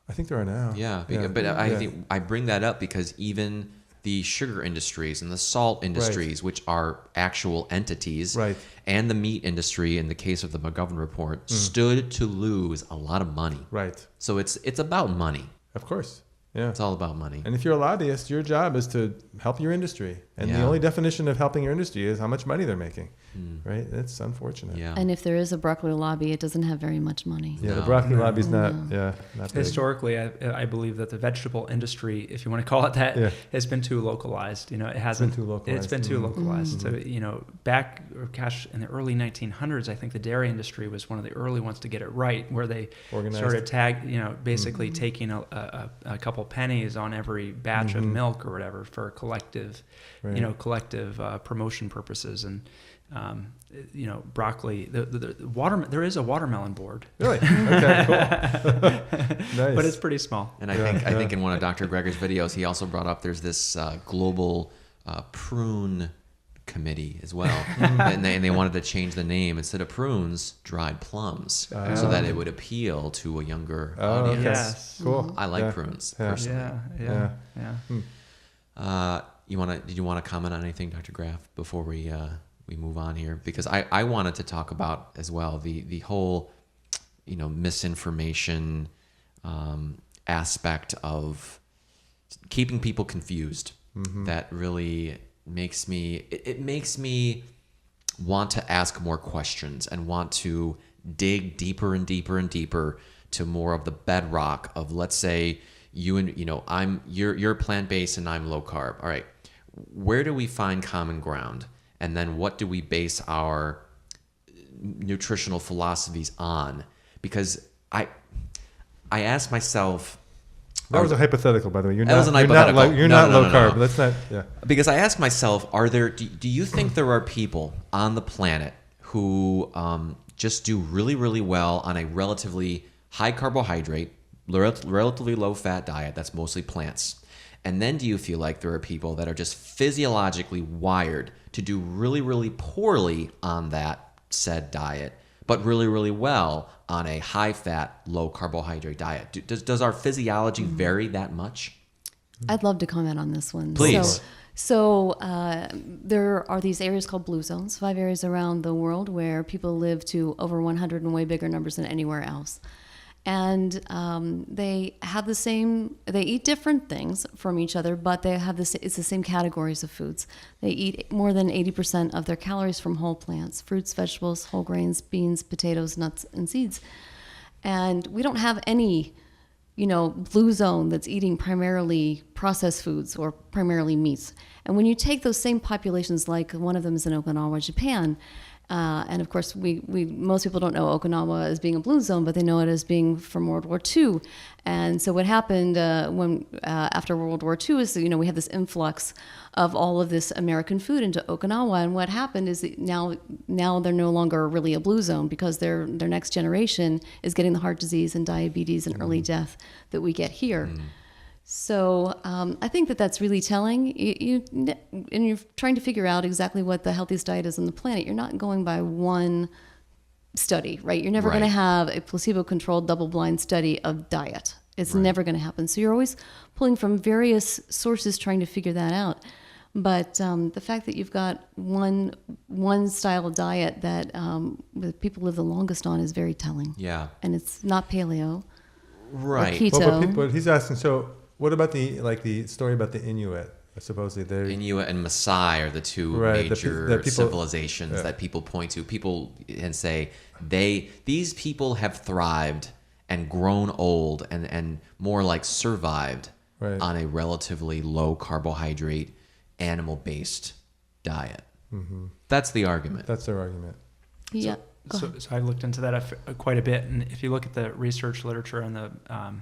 I think there are now. Yeah. But I think I bring that up because even the sugar industries and the salt industries, which are actual entities, Right. and the meat industry, in the case of the McGovern report, stood to lose a lot of money. Right. So it's about money. Of course. Yeah. It's all about money. And if you're a lobbyist, your job is to help your industry. And the Yeah. only definition of helping your industry is how much money they're making. Right? It's unfortunate. Yeah. And if there is a broccoli lobby, it doesn't have very much money. Yeah, the No. broccoli lobby's not big. Historically, I believe that the vegetable industry, if you want to call it that, Yeah. has been too localized. It hasn't. too localized. It's been too localized. So back, in the early 1900s, I think the dairy industry was one of the early ones to get it right, where they Organized. started basically taking a couple pennies on every batch of milk or whatever for collective, Right. collective promotion purposes. And broccoli. There is a watermelon board. Really? Okay, cool. Nice. But it's pretty small. And I think in one of Dr. Greger's videos, he also brought up there's this global prune committee as well, and they wanted to change the name, instead of prunes, dried plums, so that it would appeal to a younger audience. Okay. Yes. Cool. I like Yeah. prunes Yeah. personally. Yeah. Did you want to comment on anything, Dr. Graff, before we move on here? Because I wanted to talk about as well the whole misinformation aspect of keeping people confused. That really makes me want to ask more questions and want to dig deeper and deeper and deeper to more of the bedrock of, let's say you're plant-based and I'm low carb. All right, where do we find common ground? And then what do we base our nutritional philosophies on? Because I ask myself. That was a hypothetical, by the way. You're That not, was an you're hypothetical. Not, you're No, not no, low no, carb. no. That's not. Yeah. Because I ask myself, do you think there are people on the planet who just do really, really well on a relatively high carbohydrate, relatively low fat diet that's mostly plants? And then do you feel like there are people that are just physiologically wired to do really, really poorly on that said diet, but really, really well on a high fat, low carbohydrate diet? Does our physiology vary that much? I'd love to comment on this one. Please. So there are these areas called blue zones, 5 areas around the world where people live to over 100 and way bigger numbers than anywhere else. And they have they eat different things from each other, but they have it's the same categories of foods. They eat more than 80% of their calories from whole plants, fruits, vegetables, whole grains, beans, potatoes, nuts, and seeds. And we don't have any, blue zone that's eating primarily processed foods or primarily meats. And when you take those same populations, like one of them is in Okinawa, Japan, and of course, most people don't know Okinawa as being a blue zone, but they know it as being from World War II. And so what happened after World War II is, we had this influx of all of this American food into Okinawa. And what happened is that now they're no longer really a blue zone, because their next generation is getting the heart disease and diabetes and early death that we get here. So I think that's really telling. And you're trying to figure out exactly what the healthiest diet is on the planet. You're not going by one study, right? You're never going to have a placebo-controlled double-blind study of diet. It's never going to happen. So you're always pulling from various sources trying to figure that out. But the fact that you've got one style of diet that people live the longest on is very telling. Yeah. And it's not paleo. Right. Or keto. But he's asking. So, what about the story about the Inuit? Supposedly, they're Inuit and Maasai are the two major civilizations that people point to. People and say these people have thrived and grown old and more like survived on a relatively low carbohydrate, animal-based diet. Mm-hmm. That's the argument. That's their argument. Yeah. So I looked into that quite a bit, and if you look at the research literature on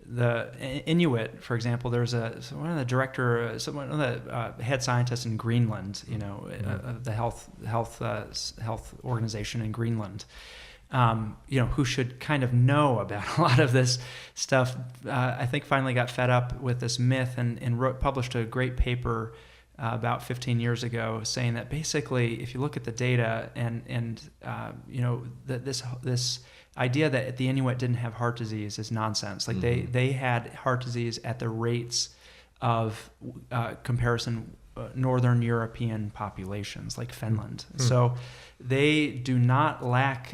the Inuit, for example, there's one of the head scientists in Greenland, the health organization in Greenland, who should kind of know about a lot of this stuff. I think finally got fed up with this myth and published a great paper about 15 years ago, saying that basically, if you look at the data and this idea that the Inuit didn't have heart disease is nonsense. Like they had heart disease at the rates of comparison Northern European populations like Finland. So they do not lack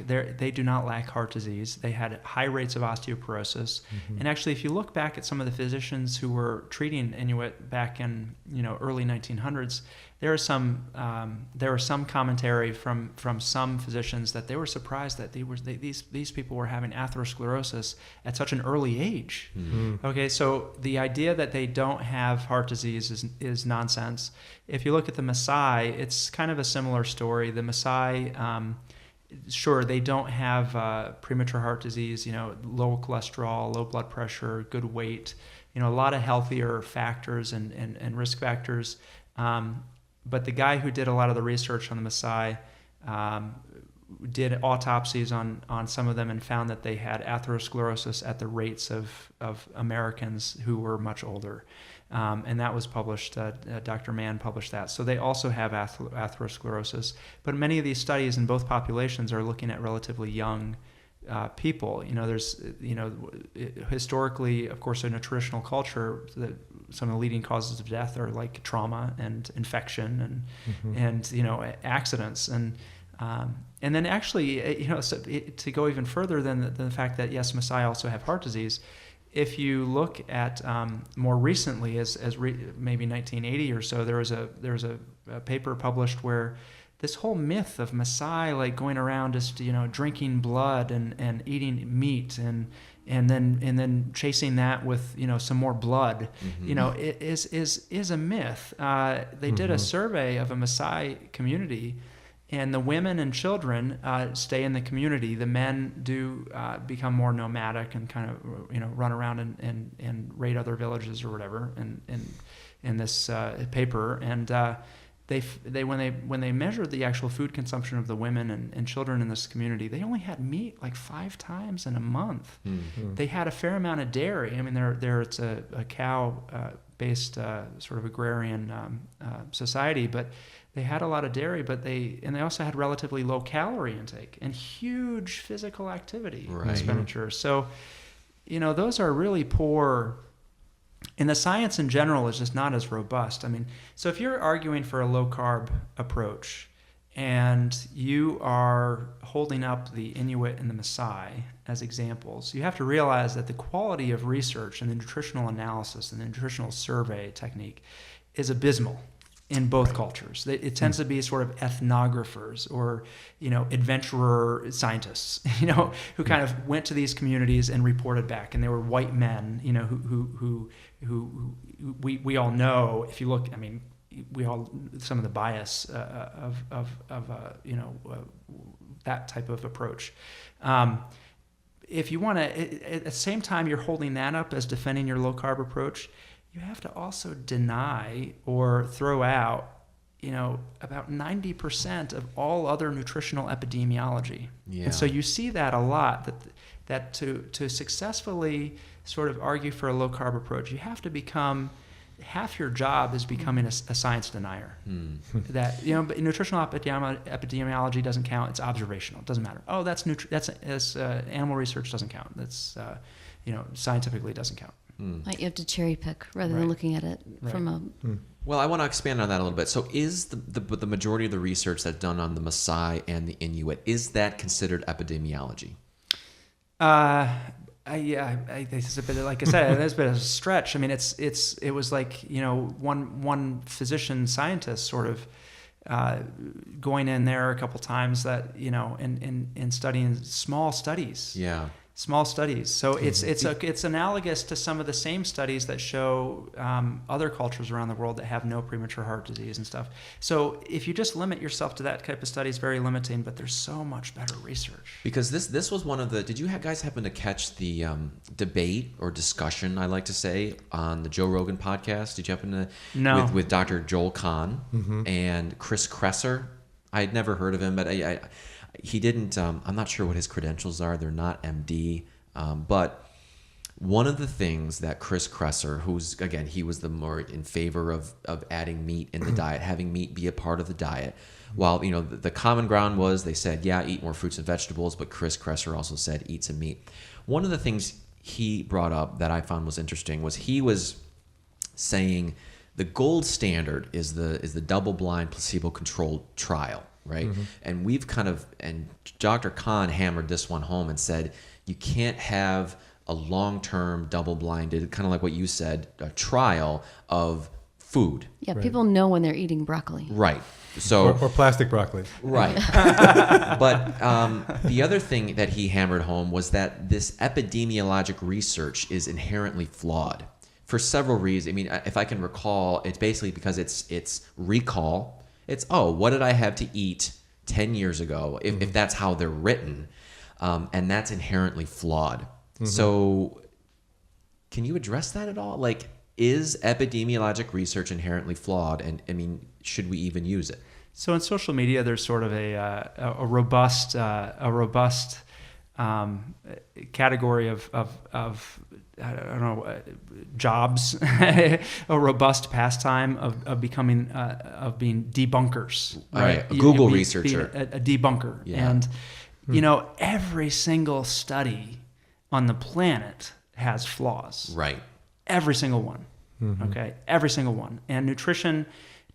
heart disease. They had high rates of osteoporosis. And actually, if you look back at some of the physicians who were treating Inuit back in early 1900s, there was some commentary from some physicians that they were surprised that these people were having atherosclerosis at such an early age. Okay, so the idea that they don't have heart disease is nonsense. If you look at the Maasai, it's kind of a similar story. The Maasai, sure, they don't have premature heart disease, low cholesterol, low blood pressure, good weight, a lot of healthier factors and risk factors. But the guy who did a lot of the research on the Maasai did autopsies on some of them and found that they had atherosclerosis at the rates of Americans who were much older. And that was published, Dr. Mann published that. So they also have atherosclerosis. But many of these studies in both populations are looking at relatively young people. There's, historically, of course, in a traditional culture, some of the leading causes of death are like trauma and infection and accidents. And then actually, to go even further than the fact that, yes, Maasai also have heart disease, if you look at more recently, maybe 1980 or so, there was a paper published where this whole myth of Maasai like going around just drinking blood and eating meat and then chasing that with some more blood, it is a myth. They did a survey of a Maasai community. And the women and children stay in the community. The men do become more nomadic and kind of run around and raid other villages or whatever. In this paper, and they when they measured the actual food consumption of the women and children in this community, they only had meat like 5 times in a month. They had a fair amount of dairy. I mean, it's a cow based sort of agrarian society, but they had a lot of dairy, but they also had relatively low calorie intake and huge physical activity expenditure. So, those are really poor. And the science in general is just not as robust. I mean, so if you're arguing for a low carb approach and you are holding up the Inuit and the Maasai as examples, you have to realize that the quality of research and the nutritional analysis and the nutritional survey technique is abysmal in both cultures. It tends to be sort of ethnographers or, adventurer scientists, who kind of went to these communities and reported back. And they were white men, who we all know, if you look, I mean, we all, some of the bias of that type of approach. If you want to, at the same time you're holding that up as defending your low carb approach, you have to also deny or throw out, about 90% of all other nutritional epidemiology. Yeah. And so you see that a lot, that to successfully sort of argue for a low carb approach, you have to become, half your job is becoming a science denier. That, but nutritional epidemiology doesn't count. It's observational. It doesn't matter. Oh, that's animal research doesn't count. That's, scientifically doesn't count. Like you have to cherry pick rather than looking at it from a... Well, I want to expand on that a little bit. So is the majority of the research that's done on the Maasai and the Inuit, is that considered epidemiology? It's a bit, like I said, it's a bit of a stretch. I mean, it was like, one physician scientist sort of going in there a couple times that, and studying small studies. Yeah. Small studies. So it's analogous to some of the same studies that show other cultures around the world that have no premature heart disease and stuff. So if you just limit yourself to that type of study, it's very limiting, but there's so much better research. Because this was one of the, did you guys happen to catch the debate or discussion, I like to say, on the Joe Rogan podcast? Did you happen to? No. With Dr. Joel Kahn and Chris Kresser? I had never heard of him, but he didn't, I'm not sure what his credentials are. They're not MD. But one of the things that Chris Kresser, who's, again, he was the more in favor of adding meat in the diet, having meat be a part of the diet. While, the common ground was they said, yeah, eat more fruits and vegetables. But Chris Kresser also said, eat some meat. One of the things he brought up that I found was interesting was he was saying the gold standard is the double-blind placebo-controlled trial, right? And we've and Dr. Kahn hammered this one home and said you can't have a long-term double-blinded, kind of like what you said, a trial of food. Yeah, people know when they're eating broccoli. Right. So or plastic broccoli. Right. But the other thing that he hammered home was that this epidemiologic research is inherently flawed for several reasons. I mean, if I can recall, it's basically because it's recall. It's, what did I have to eat 10 years ago, if that's how they're written. And that's inherently flawed. So can you address that at all? Like, is epidemiologic research inherently flawed? And I mean, should we even use it? So in social media, there's sort of a robust category of I don't know, jobs, a robust pastime of becoming of being debunkers. Right, a Google researcher, a debunker, and every single study on the planet has flaws. Right. Every single one. Okay, every single one. And nutrition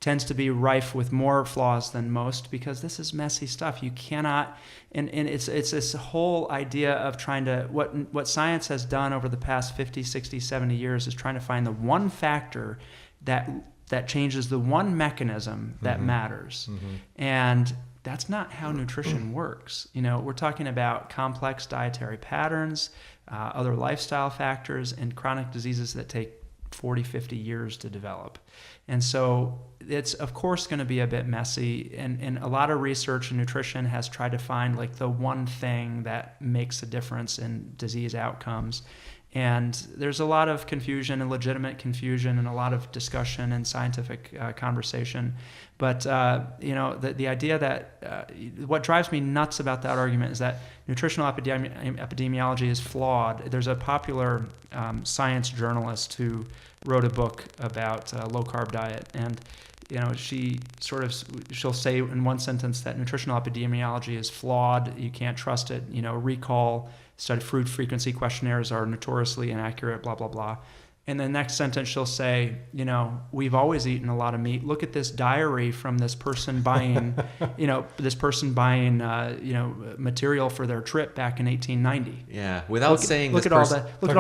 tends to be rife with more flaws than most because this is messy stuff. You cannot, and it's this whole idea of trying to, what science has done over the past 50, 60, 70 years is trying to find the one factor that changes the one mechanism that matters. And that's not how nutrition works. We're talking about complex dietary patterns, other lifestyle factors, and chronic diseases that take 40, 50 years to develop. And so it's, of course, going to be a bit messy. And a lot of research in nutrition has tried to find like the one thing that makes a difference in disease outcomes. And there's a lot of confusion and legitimate confusion and a lot of discussion and scientific conversation. But, the idea that what drives me nuts about that argument is that nutritional epidemiology is flawed. There's a popular science journalist who wrote a book about low-carb diet. And, she'll say in one sentence that nutritional epidemiology is flawed. You can't trust it. Recall study food frequency questionnaires are notoriously inaccurate, blah, blah, blah. And the next sentence she'll say, we've always eaten a lot of meat. Look at this diary from this person buying, material for their trip back in 1890. Yeah, without saying look at all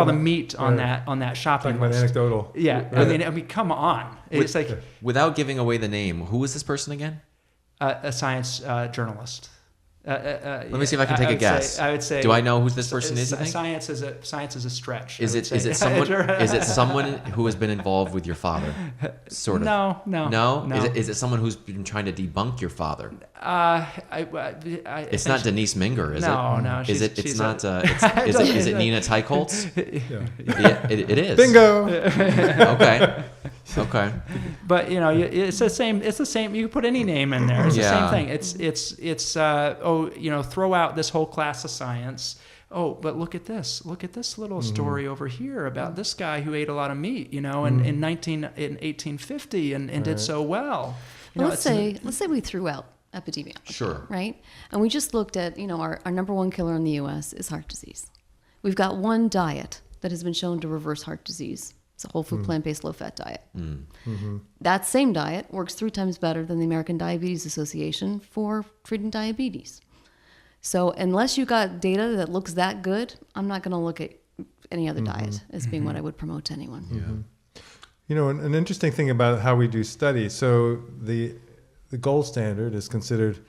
the meat on that shopping list. Anecdotal. Yeah, right. I mean, come on. It's like without giving away the name. Who was this person again? A science journalist. Let me see if I can take a guess. I would say. Do I know who this person is? You think? Science is a stretch. Is it someone who has been involved with your father? Sort of. No. Is it someone who's been trying to debunk your father? It's not Denise Minger, is it? No. Is it? It's not. Is it Nina Teicholz? Yeah. It is. Bingo. Okay. But it's the same. It's the same. You can put any name in there. It's the same thing. It's throw out this whole class of science. Oh, but look at this. Look at this little story over here about this guy who ate a lot of meat, in 1850 and did so well. Let's say we threw out epidemiology. Sure. Right? And we just looked at, our number one killer in the U.S. is heart disease. We've got one diet that has been shown to reverse heart disease. It's a whole food, plant-based, low-fat diet. That same diet works 3 times better than the American Diabetes Association for treating diabetes. So unless you got data that looks that good, I'm not going to look at any other diet as being what I would promote to anyone. Yeah. An interesting thing about how we do studies. So the gold standard is considered,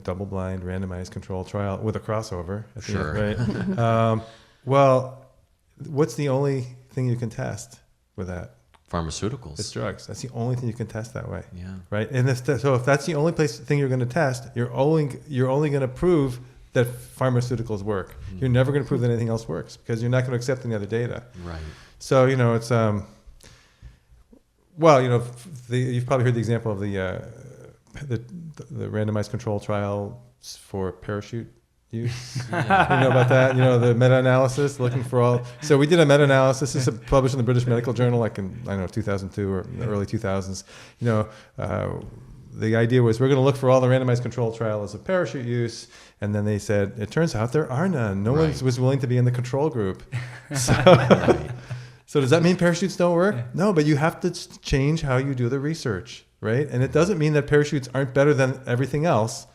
double-blind, randomized controlled trial with a crossover. Sure. Right. Well, what's the only thing you can test with that? Pharmaceuticals. It's drugs. That's the only thing you can test that way. Yeah. Right. And if that's the only thing you're going to test, you're only going to prove that pharmaceuticals work. You're never going to prove that anything else works because you're not going to accept any other data. Right. So it's you've probably heard the example of the randomized control trial for parachute use. Yeah. You know about that? The meta-analysis looking for all. So we did a meta-analysis. This is published in the British Medical Journal, 2002 or the early 2000s. The idea was we're going to look for all the randomized control trials of parachute use, and then they said it turns out there are none. No one was willing to be in the control group. So, So does that mean parachutes don't work? Yeah. No, but you have to change how you do the research, right? And it doesn't mean that parachutes aren't better than everything else.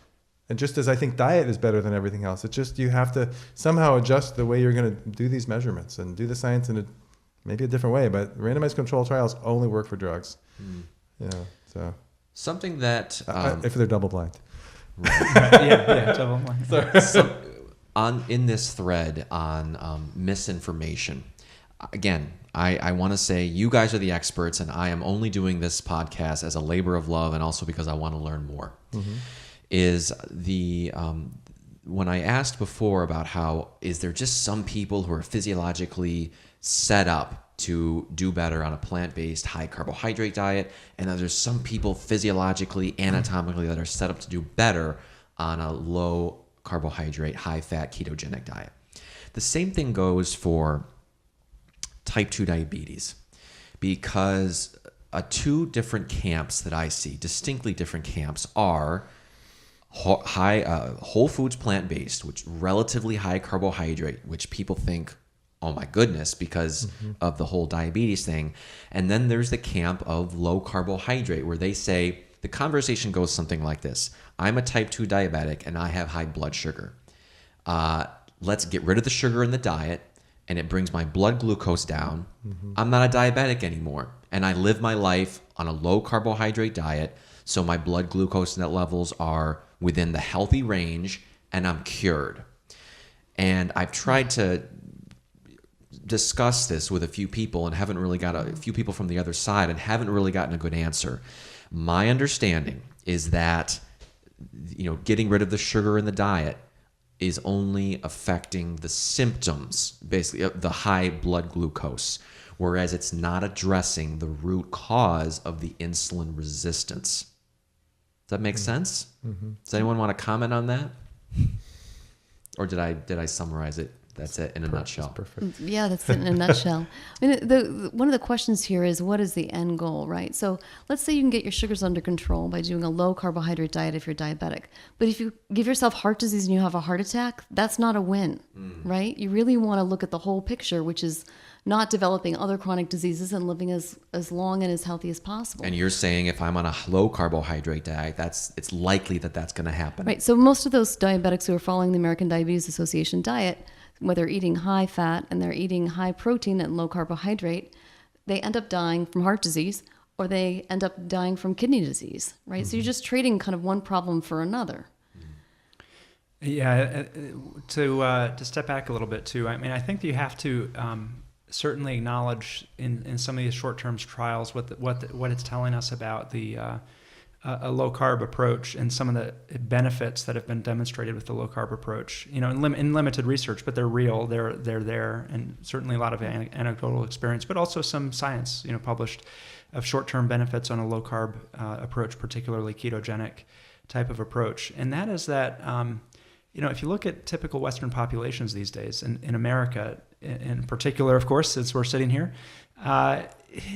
And just as I think diet is better than everything else, it's just you have to somehow adjust the way you're going to do these measurements and do the science in maybe a different way. But randomized control trials only work for drugs. So something that if they're double blind. Yeah, double blind. In this thread on misinformation, again, I want to say you guys are the experts, and I am only doing this podcast as a labor of love and also because I want to learn more. Is when I asked before about how is there just some people who are physiologically set up to do better on a plant-based high carbohydrate diet, and then there's some people physiologically, anatomically that are set up to do better on a low carbohydrate, high fat ketogenic diet. The same thing goes for type 2 diabetes, because two different camps that I see, distinctly different camps, are whole foods plant-based, which relatively high carbohydrate, which people think, oh my goodness, because of the whole diabetes thing. And then there's the camp of low carbohydrate, where they say, the conversation goes something like this: I'm a type 2 diabetic and I have high blood sugar. Let's get rid of the sugar in the diet, and it brings my blood glucose down. I'm not a diabetic anymore, and I live my life on a low carbohydrate diet, so my blood glucose levels are within the healthy range, and I'm cured. And I've tried to discuss this with a few people and haven't really got a few people from the other side and haven't really gotten a good answer. My understanding is that, getting rid of the sugar in the diet is only affecting the symptoms, basically the high blood glucose, whereas it's not addressing the root cause of the insulin resistance. Does that make sense? Does anyone want to comment on that? Or did I summarize it? That's it in a nutshell. That's perfect. Yeah, that's it in a nutshell. I mean, one of the questions here is, what is the end goal, right? So let's say you can get your sugars under control by doing a low carbohydrate diet if you're diabetic. But if you give yourself heart disease and you have a heart attack, that's not a win, right? You really want to look at the whole picture, which is not developing other chronic diseases and living as long and as healthy as possible. And you're saying if I'm on a low carbohydrate diet, it's likely that that's going to happen. Right. So most of those diabetics who are following the American Diabetes Association diet, whether they're eating high fat and they're eating high protein and low carbohydrate, they end up dying from heart disease, or they end up dying from kidney disease, right? So you're just trading kind of one problem for another. Yeah, to step back a little bit too, I mean, I think you have to certainly acknowledge in some of these short-term trials what it's telling us about the a low carb approach and some of the benefits that have been demonstrated with the low carb approach. In limited research, but they're real. They're there, and certainly a lot of anecdotal experience, but also some science published of short-term benefits on a low carb approach, particularly ketogenic type of approach. And that is that if you look at typical Western populations these days, in America in particular, of course, since we're sitting here,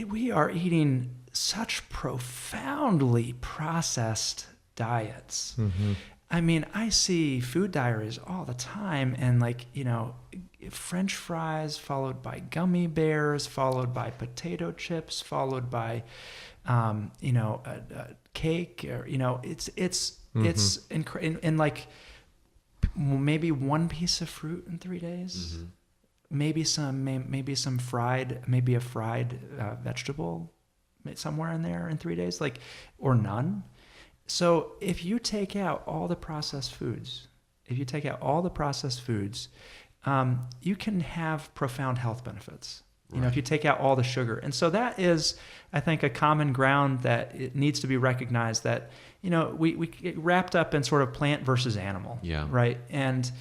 we are eating such profoundly processed diets. I mean, I see food diaries all the time, and French fries followed by gummy bears, followed by potato chips, followed by cake, or it's maybe one piece of fruit in 3 days, maybe a fried vegetable somewhere in there in 3 days, or none. So if you take out all the processed foods, you can have profound health benefits. If you take out all the sugar. And so that is, I think, a common ground that it needs to be recognized, that, we get wrapped up in sort of plant versus animal. Yeah. Right. And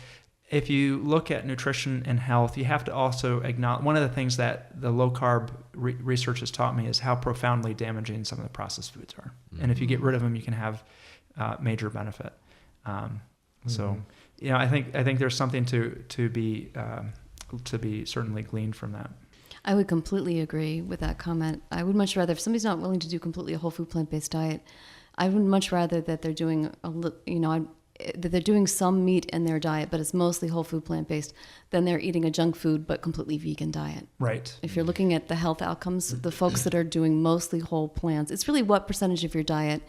if you look at nutrition and health, you have to also acknowledge, one of the things that the low carb research has taught me is how profoundly damaging some of the processed foods are. And if you get rid of them, you can have major benefit. So, I think there's something to be certainly gleaned from that. I would completely agree with that comment. I would much rather, if somebody's not willing to do completely a whole food plant-based diet, I would much rather that they're doing that they're doing some meat in their diet, but it's mostly whole food plant-based, then they're eating a junk food but completely vegan diet. Right. If you're looking at the health outcomes, the folks that are doing mostly whole plants, it's really what percentage of your diet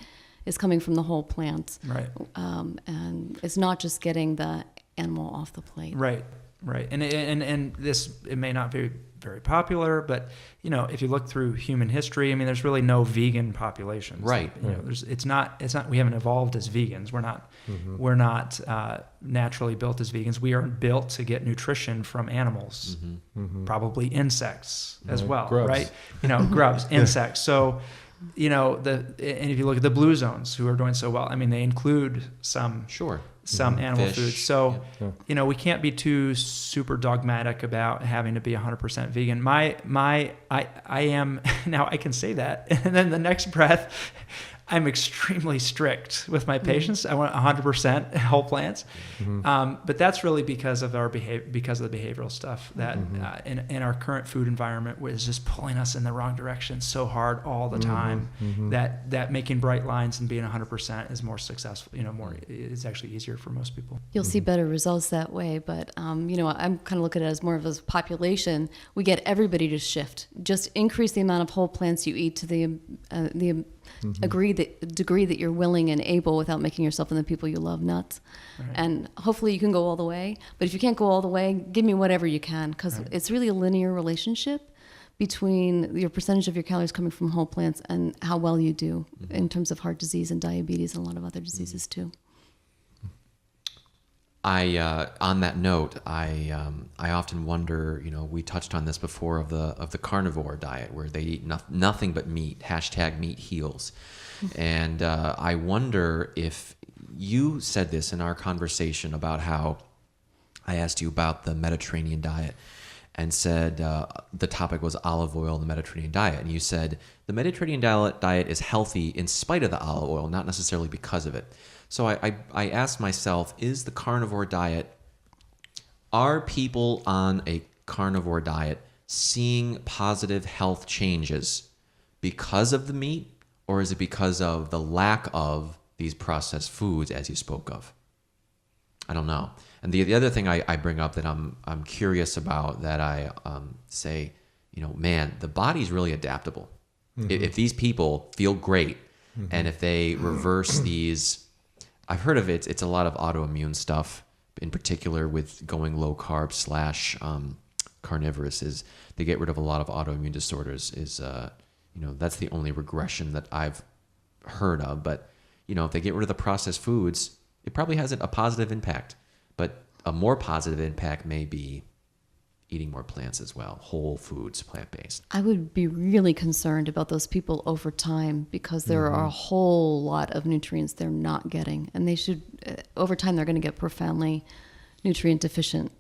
is coming from the whole plant. Right. And it's not just getting the animal off the plate. Right. Right. And this, it may not be very popular, but if you look through human history, I mean, there's really no vegan populations. Right. It's not, we haven't evolved as vegans. We're not naturally built as vegans. We are built to get nutrition from animals, probably insects as well, grubs. right? Grubs, insects. So, and if you look at the blue zones who are doing so well, I mean, they include some animal Fish. foods. So, we can't be too super dogmatic about having to be 100% vegan. I am, now I can say that. And then the next breath, I'm extremely strict with my patients. I want 100% whole plants. But that's really because of because of the behavioral stuff that in our current food environment is just pulling us in the wrong direction so hard all the time that making bright lines and being 100% is more successful, is actually easier for most people. You'll see better results that way, but I'm kind of looking at it as more of a population. We get everybody to shift. Just increase the amount of whole plants you eat to the degree that you're willing and able without making yourself and the people you love nuts. Right. And hopefully you can go all the way. But if you can't go all the way, give me whatever you can, because it's really a linear relationship between your percentage of your calories coming from whole plants and how well you do in terms of heart disease and diabetes and a lot of other diseases too. On that note, I often wonder, we touched on this before of the carnivore diet where they eat nothing but meat, #meat heals. And I wonder if you said this in our conversation about how I asked you about the Mediterranean diet and said the topic was olive oil and the Mediterranean diet. And you said the Mediterranean diet is healthy in spite of the olive oil, not necessarily because of it. So I asked myself, is the carnivore diet, are people on a carnivore diet seeing positive health changes because of the meat, or is it because of the lack of these processed foods, as you spoke of? I don't know. And the other thing I bring up that I'm curious about, that I say, man, the body's really adaptable. If these people feel great, and if they reverse these, I've heard of it. It's a lot of autoimmune stuff, in particular with going low carb / carnivorous. Is they get rid of a lot of autoimmune disorders. That's the only regression that I've heard of. But if they get rid of the processed foods, it probably has a positive impact. But a more positive impact may be eating more plants as well, whole foods, plant-based. I would be really concerned about those people over time, because there are a whole lot of nutrients they're not getting, and they should, over time, they're going to get profoundly nutrient deficient.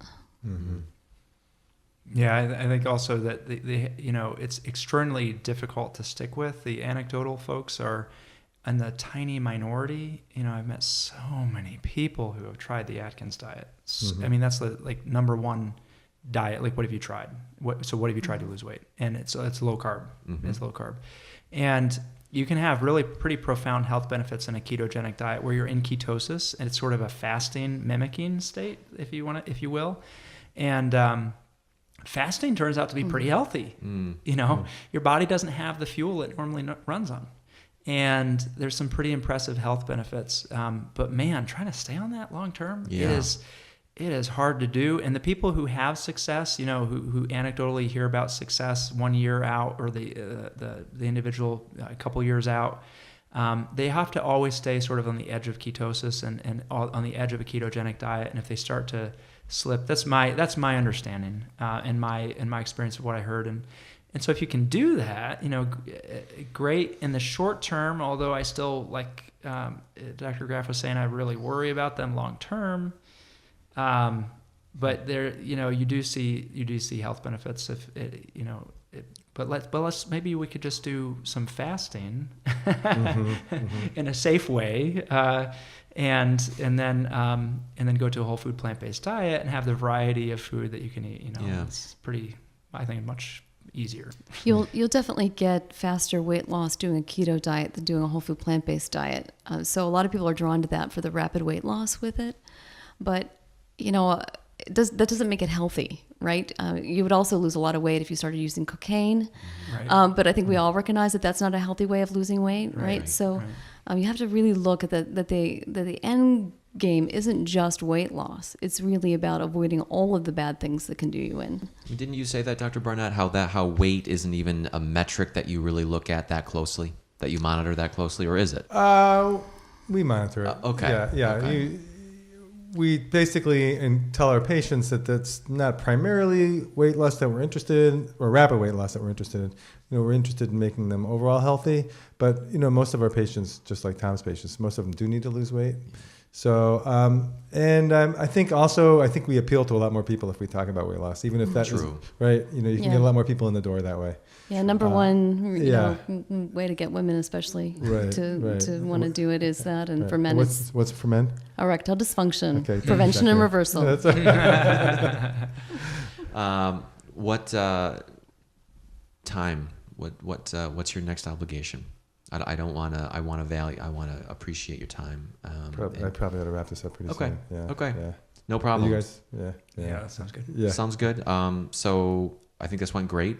Yeah, I think also that it's extremely difficult to stick with. The anecdotal folks are in the tiny minority. I've met so many people who have tried the Atkins diet. I mean, that's the number one diet. What have you tried? What have you tried to lose weight? And it's low carb. It's low carb. And you can have really pretty profound health benefits in a ketogenic diet where you're in ketosis, and it's sort of a fasting mimicking state, if you will. And fasting turns out to be pretty healthy. Your body doesn't have the fuel it normally runs on. And there's some pretty impressive health benefits. But man, trying to stay on that long term, it is hard to do. And the people who have success, who anecdotally hear about success 1 year out, or the individual a couple years out, they have to always stay sort of on the edge of ketosis and on the edge of a ketogenic diet. And if they start to slip, that's my understanding and my experience of what I heard. And so if you can do that, great in the short term, although I still, like Dr. Graff was saying, I really worry about them long term. But there, you do see health benefits if but let's maybe we could just do some fasting in a safe way, and then go to a whole food plant-based diet and have the variety of food that you can eat. It's pretty, I think, much easier. You'll definitely get faster weight loss doing a keto diet than doing a whole food plant-based diet. So a lot of people are drawn to that for the rapid weight loss with it. But, that doesn't make it healthy, right? You would also lose a lot of weight if you started using cocaine. Right. But I think we all recognize that that's not a healthy way of losing weight, right? So you have to really look at that the end game isn't just weight loss. It's really about avoiding all of the bad things that can do you in. Didn't you say that, Dr. Barnett, how weight isn't even a metric that you really look at that closely, that you monitor that closely, or is it? We monitor it. Okay. Yeah. Okay. We basically tell our patients that that's not primarily weight loss that we're interested in, or rapid weight loss that we're interested in. We're interested in making them overall healthy. But, most of our patients, just like Tom's patients, most of them do need to lose weight. So, I think we appeal to a lot more people if we talk about weight loss, even if that is right. You can get a lot more people in the door that way. Yeah, number one, way to get women, especially to want to do it, is that, and for men, what's for men? Erectile dysfunction, prevention and reversal. What time? What's your next obligation? I want to appreciate your time. I probably ought to wrap this up pretty soon. Yeah. Okay. Yeah. No problem. You guys. Yeah. That sounds good. Yeah. Sounds good. So I think this went great.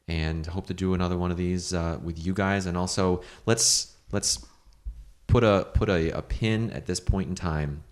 And hope to do another one of these with you guys. And also let's put a pin at this point in time,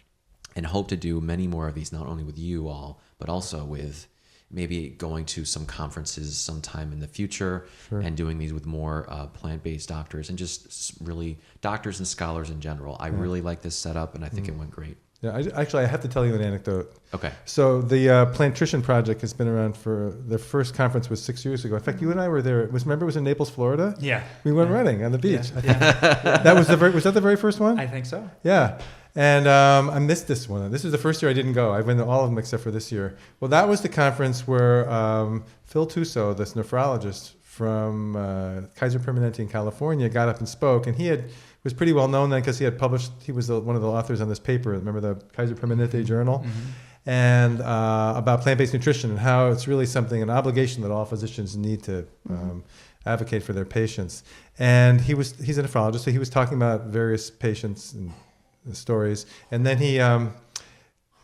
and hope to do many more of these, not only with you all, but also with maybe going to some conferences sometime in the future and doing these with more plant-based doctors and just really doctors and scholars in general. I really like this setup, and I think it went great. Yeah, I have to tell you an anecdote. Okay. So the Plantrition Project has been around for, the first conference was 6 years ago. In fact, you and I were there. Remember it was in Naples, Florida? Yeah. We went running on the beach. Yeah. Was that the very first one? I think so. Yeah. And I missed this one. This is the first year I didn't go. I've been to all of them except for this year. Well, that was the conference where Phil Tuso, this nephrologist from Kaiser Permanente in California, got up and spoke. And he was pretty well known then because he was one of the authors on this paper. Remember the Kaiser Permanente journal? Mm-hmm. And about plant-based nutrition and how it's really an obligation that all physicians need to advocate for their patients. And he's a nephrologist, so he was talking about various patients and stories. And then he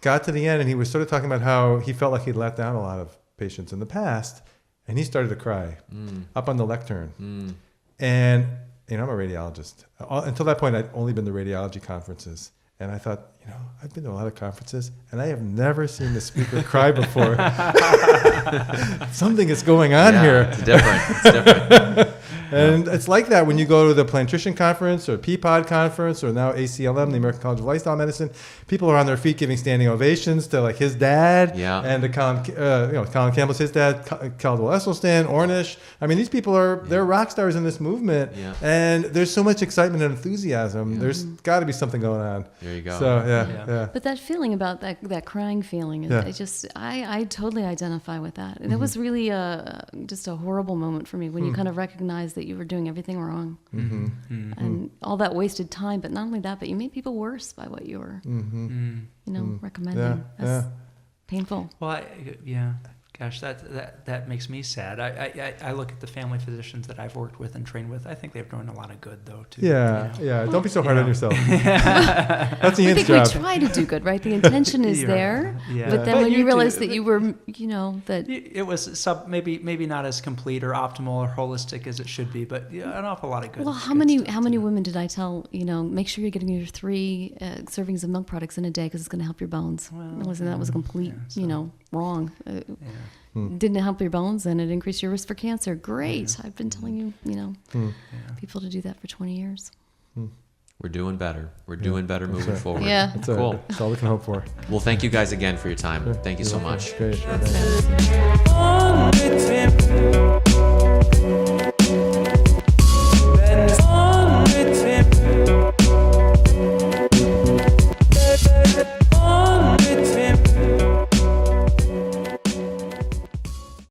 got to the end and he was sort of talking about how he felt like he'd let down a lot of patients in the past. And he started to cry up on the lectern. And I'm a radiologist. Until that point, I'd only been to radiology conferences. And I thought, I've been to a lot of conferences, and I have never seen the speaker cry before. Something is going on here. It's different. And it's like that when you go to the Plantrition Conference or PPOD Conference or now ACLM, the American College of Lifestyle Medicine. People are on their feet giving standing ovations to like his dad and to Colin Campbell's his dad, Caldwell Esselstyn, Ornish. I mean, these people they're rock stars in this movement, and there's so much excitement and enthusiasm. There's got to be something going on. There you go. So yeah. But that feeling about that crying feeling, I totally identify with that. And it was really just a horrible moment for me when you kind of recognize that you were doing everything wrong. And all that wasted time. But not only that, but you made people worse by what you were recommending. That's painful. Well, gosh, that makes me sad. I look at the family physicians that I've worked with and trained with. I think they've done a lot of good, though, too. Yeah. Don't be so hard on yourself. That's the Ian's job. We try to do good, right? The intention is there, but then when you realize that you were, that it was maybe not as complete or optimal or holistic as it should be, but an awful lot of good. Well, how many women did I tell? Make sure you're getting your 3 servings of milk products in a day because it's going to help your bones. That was a complete, wrong. Didn't help your bones and it increased your risk for cancer. Great. I've been telling you, people to do that for 20 years. We're doing better. We're doing better moving forward. Yeah. That's cool. That's all we can hope for. Well, thank you guys again for your time. Thank you so much. Great. Thanks.